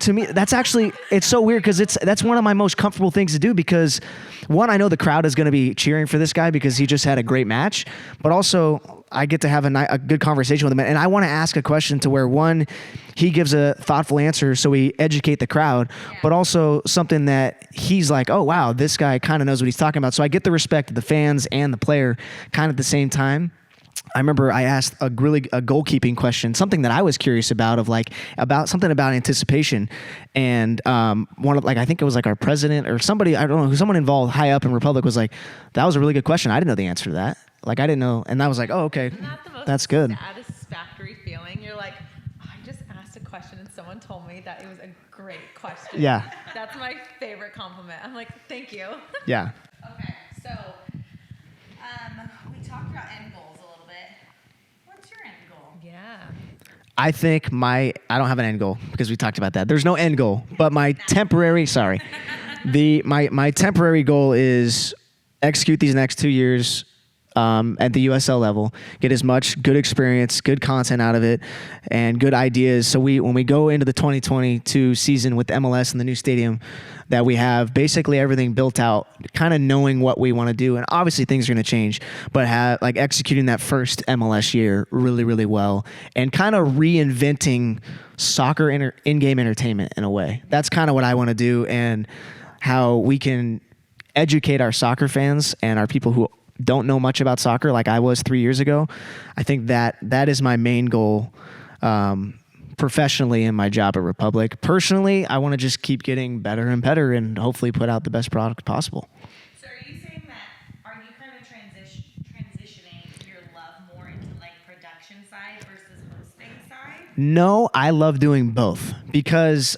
to me, that's actually, it's so weird because that's one of my most comfortable things to do because, one, I know the crowd is going to be cheering for this guy because he just had a great match, but also I get to have a good conversation with him. And I want to ask a question to where, one, he gives a thoughtful answer so we educate the crowd, but also something that he's like, oh, wow, this guy kind of knows what he's talking about. So I get the respect of the fans and the player kind of at the same time. I remember I asked a goalkeeping question, something that I was curious about, about anticipation, and I think it was like our president or somebody, I don't know, someone involved high up in Republic was like, that was a really good question. I didn't know the answer to that. Like I didn't know, and I was like, oh, okay, Isn't that the most that's good. satisfactory feeling? You're like, oh, I just asked a question and someone told me that it was a great question. Yeah. That's my favorite compliment. I'm like, thank you. Yeah. Okay, so we talked about end goals a little bit. What's your end goal? Yeah. I think I don't have an end goal because we talked about that. There's no end goal, but my temporary goal is execute these next 2 years at the USL level, get as much good experience, good content out of it, and good ideas. So when we go into the 2022 season with MLS and the new stadium, that we have basically everything built out, kind of knowing what we want to do. And obviously things are going to change, but executing that first MLS year really, really well and kind of reinventing soccer in-game entertainment in a way. That's kind of what I want to do and how we can educate our soccer fans and our people who don't know much about soccer like I was 3 years ago. I think that is my main goal professionally in my job at Republic. Personally, I want to just keep getting better and better and hopefully put out the best product possible. So are you saying are you kind of transitioning your love more into like production side versus hosting side? No, I love doing both because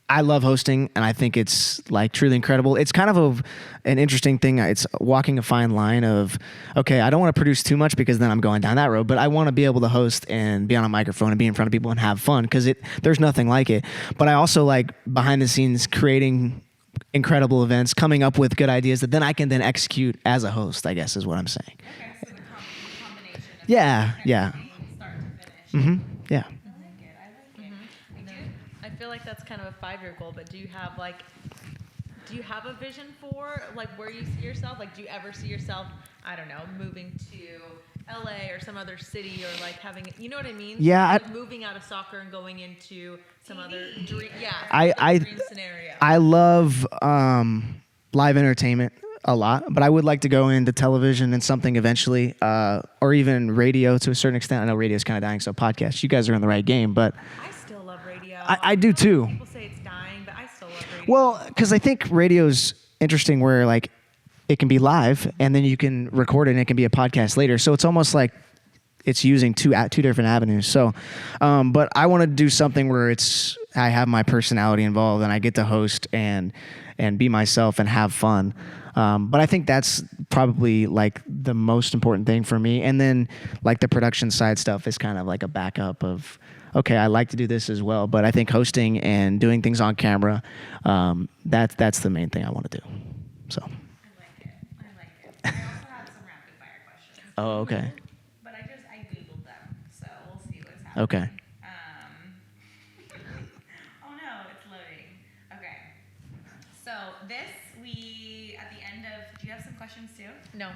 I love hosting, and I think it's like truly incredible. It's kind of an interesting thing. It's walking a fine line of, okay, I don't want to produce too much because then I'm going down that road, but I want to be able to host and be on a microphone and be in front of people and have fun because there's nothing like it. But I also like behind the scenes creating incredible events, coming up with good ideas that then I can then execute as a host, I guess is what I'm saying. Okay, so the combination of Yeah. start to finish. Mm-hmm. Yeah. I feel like that's kind of a 5-year goal, but do you have a vision for like where you see yourself? Like, do you ever see yourself, I don't know, moving to LA or some other city or like having, you know what I mean? Yeah. Like moving out of soccer and going into some other dream, dream scenario. I love live entertainment a lot, but I would like to go into television and something eventually, or even radio to a certain extent. I know radio is kind of dying, so podcasts. You guys are in the right game, but I still love radio. I do too. People say it's dying, but I still love radio. Well, because I think radio's interesting where like it can be live and then you can record it and it can be a podcast later. So it's almost like it's using two different avenues. So, but I want to do something where I have my personality involved and I get to host and be myself and have fun. But I think that's probably like the most important thing for me. And then like the production side stuff is kind of like a backup of, okay, I like to do this as well. But I think hosting and doing things on camera, that's the main thing I want to do. So. I like it. I also have some rapid fire questions. Oh, okay. But I Googled them, so we'll see what's happening. Okay. Oh no, it's loading. Okay. So at the end of, do you have some questions too? No,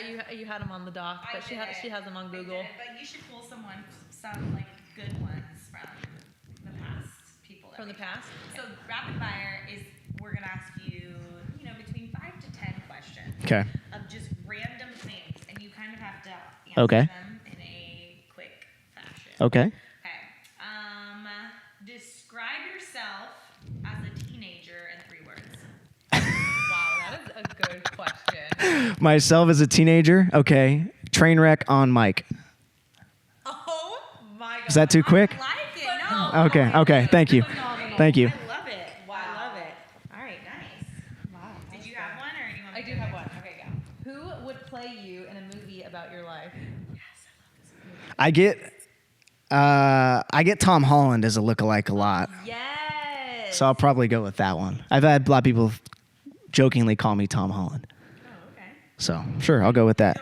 you had them on the doc, but she has them on Google. But you should pull some like good ones from the past people. From the past? So rapid fire is we're gonna ask you, between 5 to 10 questions. Okay. Of just random things, and you kind of have to Okay. answer them in a quick fashion. Okay. Okay. Describe yourself as a teenager in 3 words. Wow, that is a good question. Myself as a teenager. Okay. Train wreck on mic. Oh my god. Is that too quick? I like it. No. Okay. Thank you. Phenomenal. Thank you. I love it. Wow. I love it. All right, nice. Wow. Did you have one, or do you want I me do to have go? one. Okay, go. Who would play you in a movie about your life? I get Tom Holland as a lookalike a lot. Yes. So I'll probably go with that one. I've had a lot of people jokingly call me Tom Holland. Oh, okay. So sure, I'll go with that.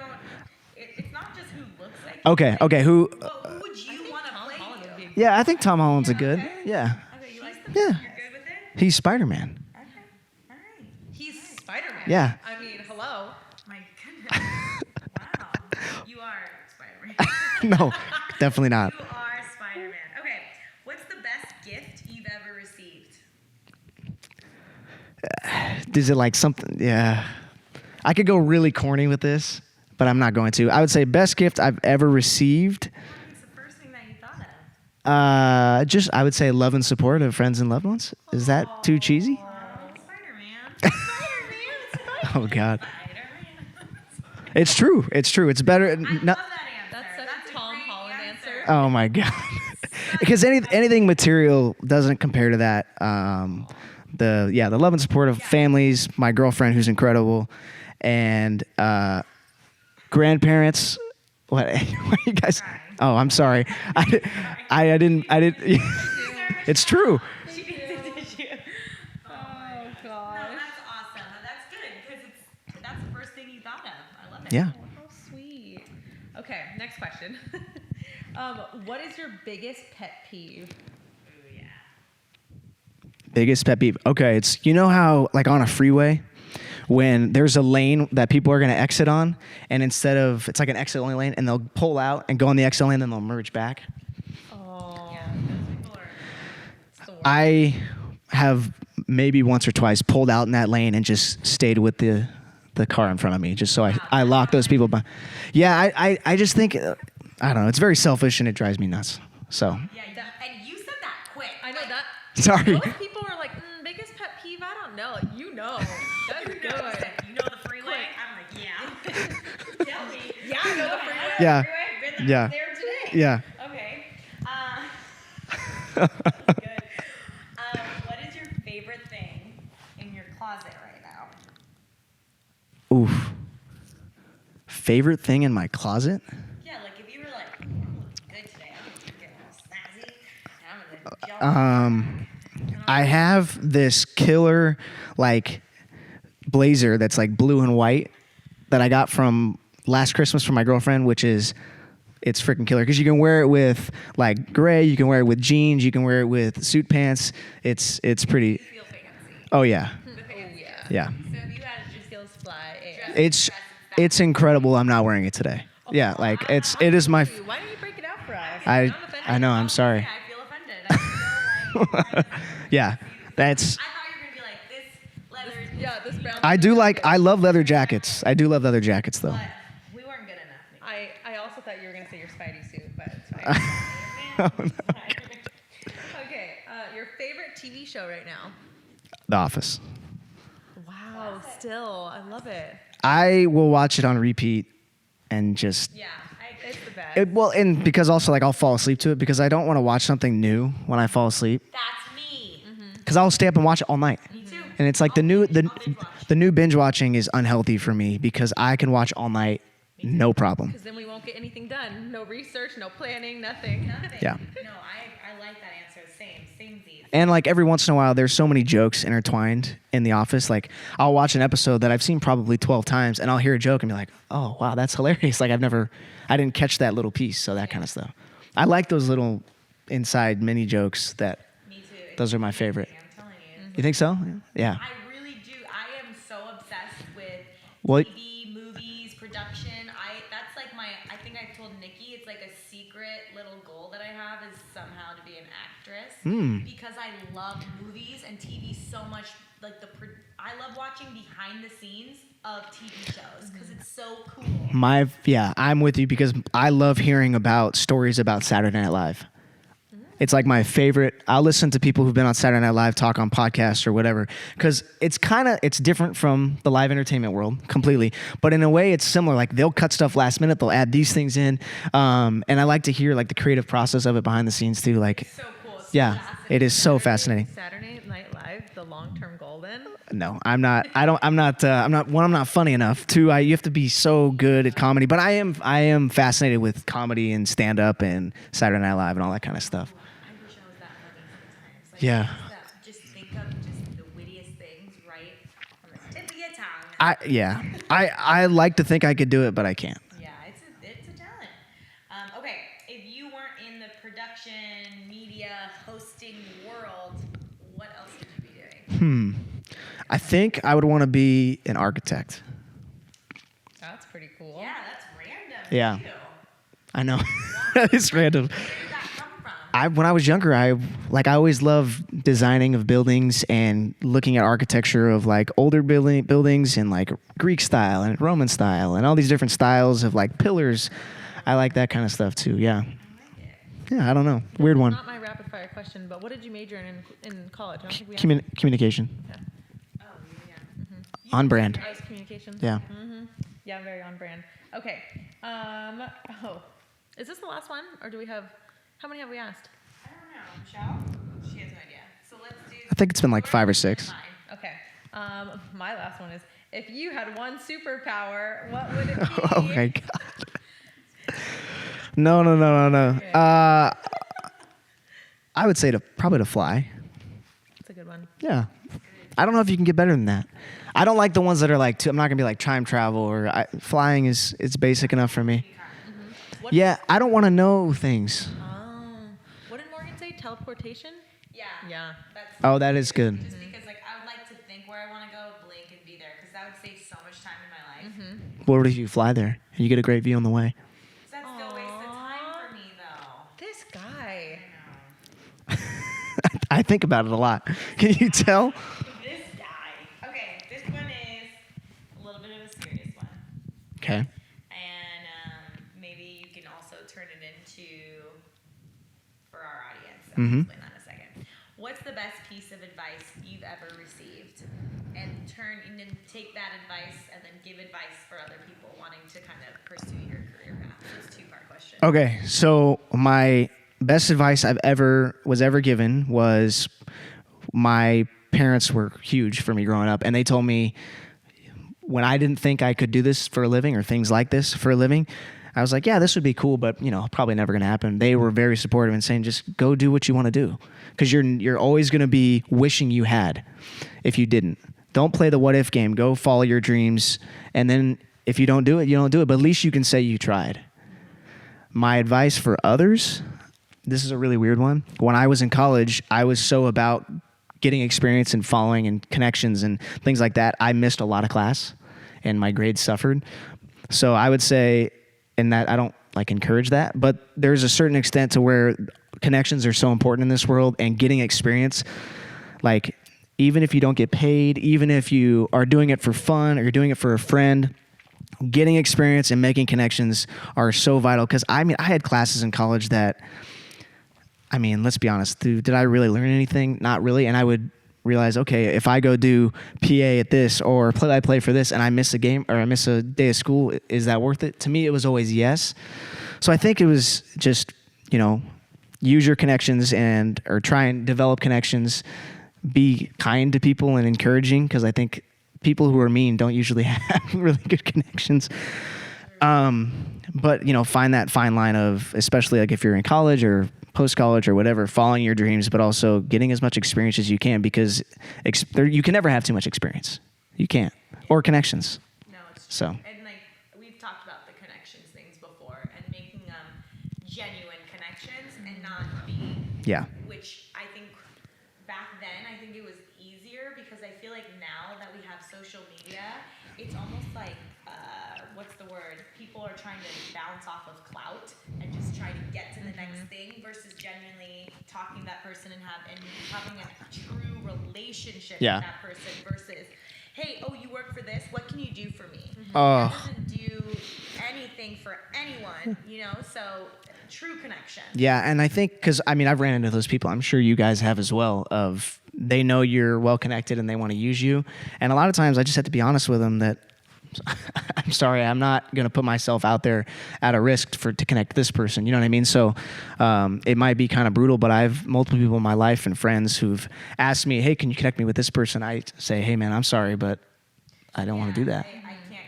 It's not just who looks like. Okay. Who? But who would you want to play? Holland would be Yeah, I think Tom Holland's a good. Yeah. Okay, you like them? Yeah. You're good with it? He's Spider-Man. Okay. All right. He's Spider-Man. Yeah. I mean, hello. My goodness. Wow. You are Spider-Man. No, definitely not. You are Spider-Man. Okay. What's the best gift you've ever received? Is it like something? Yeah. I could go really corny with this, but I'm not going to. I would say best gift I've ever received. What's the first thing that you thought of? I would say love and support of friends and loved ones. Is that too cheesy? Spider-Man. Spider-Man. Oh God. Spider-Man. It's true. It's better. I No, love that answer. That's a Tom great Holland answer. oh my God. Because anything material doesn't compare to that. The love and support of families, my girlfriend who's incredible, and grandparents. What are you guys? Oh, I'm sorry. I didn't. It's true. She needs a tissue. Oh No, gosh. that's awesome. That's good because that's the first thing you thought of. I love it. Yeah. Oh, how sweet. Okay, next question. What is your biggest pet peeve? Ooh, yeah. Biggest pet peeve. Okay, it's how like on a freeway, when there's a lane that people are gonna exit on, and instead of it's like an exit only lane, and they'll pull out and go on the exit lane, then they'll merge back. Oh, Yeah, those people are. it's the worst. I have maybe once or twice pulled out in that lane and just stayed with the car in front of me, just so I lock those people by. Yeah, I just think I don't know. It's very selfish and it drives me nuts. So Yeah, and you said that quick. I know that. sorry. Most people are like, biggest pet peeve? I don't know. That's You good. know the freeway? I'm like, yeah. Tell me. Yeah, I know the freeway. Yeah. Been Yeah. there today. Yeah. Okay. Good. What is your favorite thing in your closet right now? Oof. Favorite thing in my closet? Yeah, like if you were like, I'm looking good today. I'm getting all snazzy. And I'm gonna jump. I have this killer like blazer that's like blue and white that I got from last Christmas from my girlfriend, which is it's freaking killer because you can wear it with like gray, you can wear it with jeans, you can wear it with suit pants. It's pretty. You feel fancy. Oh yeah, Oh, yeah. yeah. So if you had to just Feels fly. It's incredible. I'm not wearing it today. Yeah, like it is my. Why don't you break it out for us? I I'm offended. know. I'm sorry. Yeah, I feel offended. I feel like Yeah, that's. I thought you were gonna be like this leather. Yeah, this brown. I love leather jackets. I do love leather jackets though. But we weren't good enough. Nikki. I also thought you were gonna say your Spidey suit, but it's fine. Oh, no. Okay, your favorite TV show right now? The Office. Wow, still, I love it. I will watch it on repeat and just Yeah, It's the best. well, and because also like I'll fall asleep to it because I don't want to watch something new when I fall asleep that's me. because I'll stay up and watch it all night. Me too. And it's like the new binge watching is unhealthy for me because I can watch all night, no problem. Because then we won't get anything done. No research, no planning, nothing. Nothing. Yeah. No, I like that answer. Same Z's. And like every once in a while, there's so many jokes intertwined in The Office. Like I'll watch an episode that I've seen probably 12 times, and I'll hear a joke and be like, "Oh wow, that's hilarious!" Like I didn't catch that little piece. So that kind of stuff. I like those little inside mini jokes. That Me too. those are my favorite. I'm telling you. You think so? Yeah. I really do. I am so obsessed with What? TV, movies, production. I think I told Nikki it's like a secret little goal that I have is somehow to be an actress because I love movies and TV so much. Like I love watching behind the scenes of TV shows because it's so cool. I'm with you because I love hearing about stories about Saturday Night Live. It's like my favorite. I'll listen to people who've been on Saturday Night Live talk on podcasts or whatever because it's different from the live entertainment world completely. But in a way, it's similar. Like they'll cut stuff last minute. They'll add these things in. And I like to hear like the creative process of it behind the scenes too. Like, So cool. It's yeah, fascinating. it is so fascinating. Saturday Night Live, the long-term goal then? No, I'm not. I'm not funny enough. Two, you have to be so good at comedy. But I am fascinated with comedy and stand-up and Saturday Night Live and all that kind of stuff. I wish I was that funny sometimes. Like, Yeah. Just think of just the wittiest things right on the tip of your tongue. I like to think I could do it, but I can't. Yeah, it's a talent. Okay, if you weren't in the production, media, hosting world, what else would you be doing? I think I would want to be an architect. That's pretty cool. Yeah, that's random. Yeah. Too. I know. It's random. Where did that come from? When I was younger, I always loved designing of buildings and looking at architecture of like older buildings and like Greek style and Roman style and all these different styles of like pillars. I like that kind of stuff too. Yeah. I like it. Yeah. I don't know. Weird one. Not my rapid fire question, but what did you major in college? I don't think we asked. Communication. Yeah. Oh, yeah. On brand. Ice communications. Yeah. Yeah, very on brand. Okay. Is this the last one, or do we have? How many have we asked? I don't know. Michelle? She has no idea. So let's do. I think it's been like 5 or 6. Fine. Okay. My last one is: if you had one superpower, what would it be? Oh my god. No. Okay. I would say probably to fly. That's a good one. Yeah. I don't know if you can get better than that. I don't like the ones that are like, I'm not going to be like time travel or flying it's basic enough for me. What Yeah, I don't want to know things. What did Morgan say? Teleportation? Yeah. Yeah. That's Oh, that is good. just because like I would like to think where I want to go, blink and be there because that would save so much time in my life. What if you fly there and you get a great view on the way? So that's still a waste of time for me though. This guy. I know. I think about it a lot. Can you tell? This guy. Okay, this one is a little bit of a serious one. Okay. And maybe you can also turn it into for our audience. I'll explain that in a second. What's the best piece of advice you've ever received? And then take that advice and then give advice for other people wanting to kind of pursue your career path. So it's a 2-part question. Okay, so my best advice was ever given was my parents were huge for me growing up, and they told me when I didn't think I could do this for a living or things like this for a living, I was like, yeah, this would be cool, but probably never gonna happen. They were very supportive and saying, just go do what you want to do, because you're always gonna be wishing you had if you didn't. Don't play the what if game. Go follow your dreams, and then if you don't do it, you don't do it. But at least you can say you tried. My advice for others, this is a really weird one. When I was in college, I was so about getting experience and following and connections and things like that. I missed a lot of class, and my grades suffered. So I would say, and that I don't like encourage that, but there's a certain extent to where connections are so important in this world, and getting experience, like even if you don't get paid, even if you are doing it for fun or you're doing it for a friend, getting experience and making connections are so vital. Because I had classes in college that, let's be honest, did I really learn anything? Not really. And I would realize, okay, if I go do PA at this or play for this and I miss a game or I miss a day of school, is that worth it? To me, it was always yes. So I think it was just, use your connections or try and develop connections, be kind to people and encouraging, because I think people who are mean don't usually have really good connections. But, find that fine line of, especially like if you're in college or post-college or whatever, following your dreams, but also getting as much experience as you can, because you can never have too much experience. You can't. Or connections. No, it's true. So. And like we've talked about the connections things before, and making genuine connections and not being. Yeah. Which I think back then I think it was easier, because I feel like now that we have social media, it's almost like what's the word? People are trying to bounce off of clout and just try to get to the next thing versus genuinely talking to that person and having a true relationship Yeah. with that person versus, hey, oh, you work for this? What can you do for me? Oh. That doesn't do anything for anyone, so true connection. Yeah, and I think because I've ran into those people. I'm sure you guys have as well. Of they know you're well connected and they want to use you, and a lot of times I just have to be honest with them that I'm sorry, I'm not going to put myself out there at a risk to connect this person. You know what I mean? So it might be kind of brutal, but I've multiple people in my life and friends who've asked me, hey, can you connect me with this person? I say, hey, man, I'm sorry, but I don't want to do that. I can't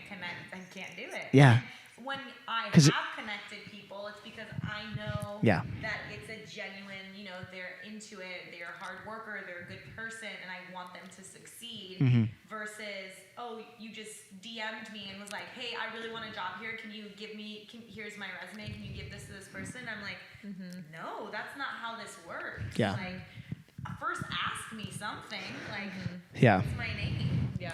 connect. I can't do it. Yeah. When I have connected people, it's because I know that it's a genuine, they're into it, they're a hard worker, they're a good person, and I want them to succeed versus, oh, you just DM'd me and was like, hey, I really want a job here. Can you give me, here's my resume. Can you give this to this person? I'm like, no, that's not how this works. Yeah. Like, first ask me something. Like, Yeah. what's my name? Yeah.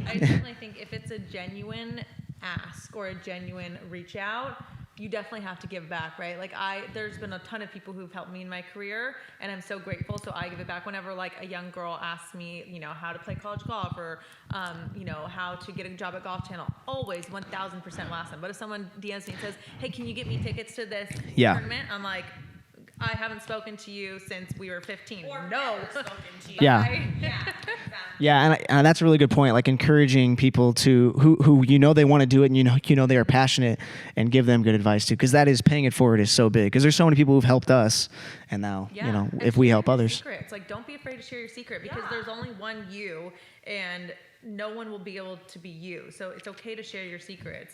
I definitely think if it's a genuine ask or a genuine reach out, you definitely have to give back, right? Like there's been a ton of people who've helped me in my career, and I'm so grateful. So I give it back whenever like a young girl asks me, how to play college golf or, how to get a job at Golf Channel. Always 1,000% last time. But if someone DMs me and says, hey, can you get me tickets to this tournament? I'm like, I haven't spoken to you since we were 15. Or no. never spoken to you. Yeah. Exactly. Yeah, and that's a really good point. Like encouraging people to who they want to do it, and they are passionate, and give them good advice too, because that is paying it forward is so big. Because there's so many people who've helped us, and now And if we help share your others. secrets. Like don't be afraid to share your secret because there's only one you, and no one will be able to be you. So it's okay to share your secrets.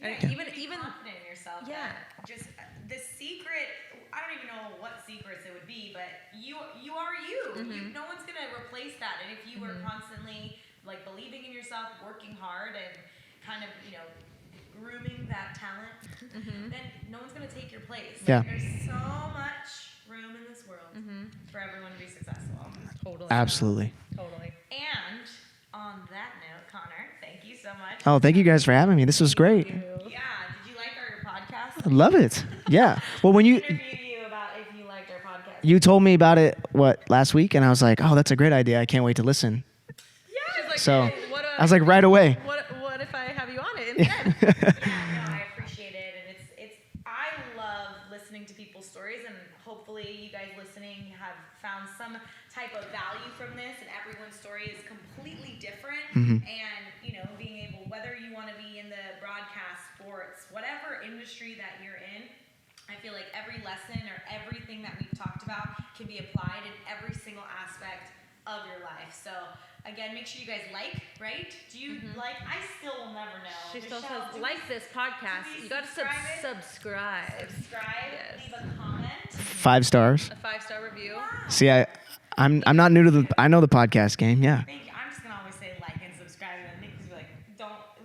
And even confident in yourself. Yeah. Just the secret. I don't even know what secrets it would be, but you are you. No one's gonna replace that. And if you were constantly like believing in yourself, working hard, and kind of grooming that talent, then no one's gonna take your place. Yeah. There's so much room in this world for everyone to be successful. totally. Absolutely. Totally. And on that note, Connor, thank you so much. Oh, thank you guys for having me. This was great. Yeah. Did you like our podcast? I love it. Yeah. Well, when you Interview you about if you liked our podcast. you told me about it last week, and I was like, oh, that's a great idea. I can't wait to listen. She's like, So "Hey, what I was like, right away. What if I have you on it instead? Yeah, no, I appreciate it, and it's I love listening to people's stories, and hopefully you guys listening have found some type of value from this. And everyone's story is completely different, and being able, whether you want to be in the broadcast, sports, whatever industry that you're in, I feel like every lesson or everything that we've talked about can be applied in every single aspect of your life. So again, make sure you guys right? Do you like? I still will never know. She still Michelle, says, do like this podcast. we You got to subscribe it? subscribe. Subscribe, Yes. leave a comment. 5 stars. A 5-star review. Wow. See, I'm not new to I know the podcast game. Yeah. Thank you. I'm just gonna always say like and subscribe, and Nikki's be like,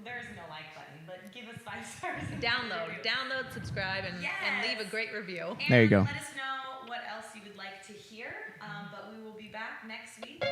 there's no like button, but give us 5 stars. and Download, subscribe, and leave a great review. And There you go. Let us know what else you would like to hear. But we will be back next week.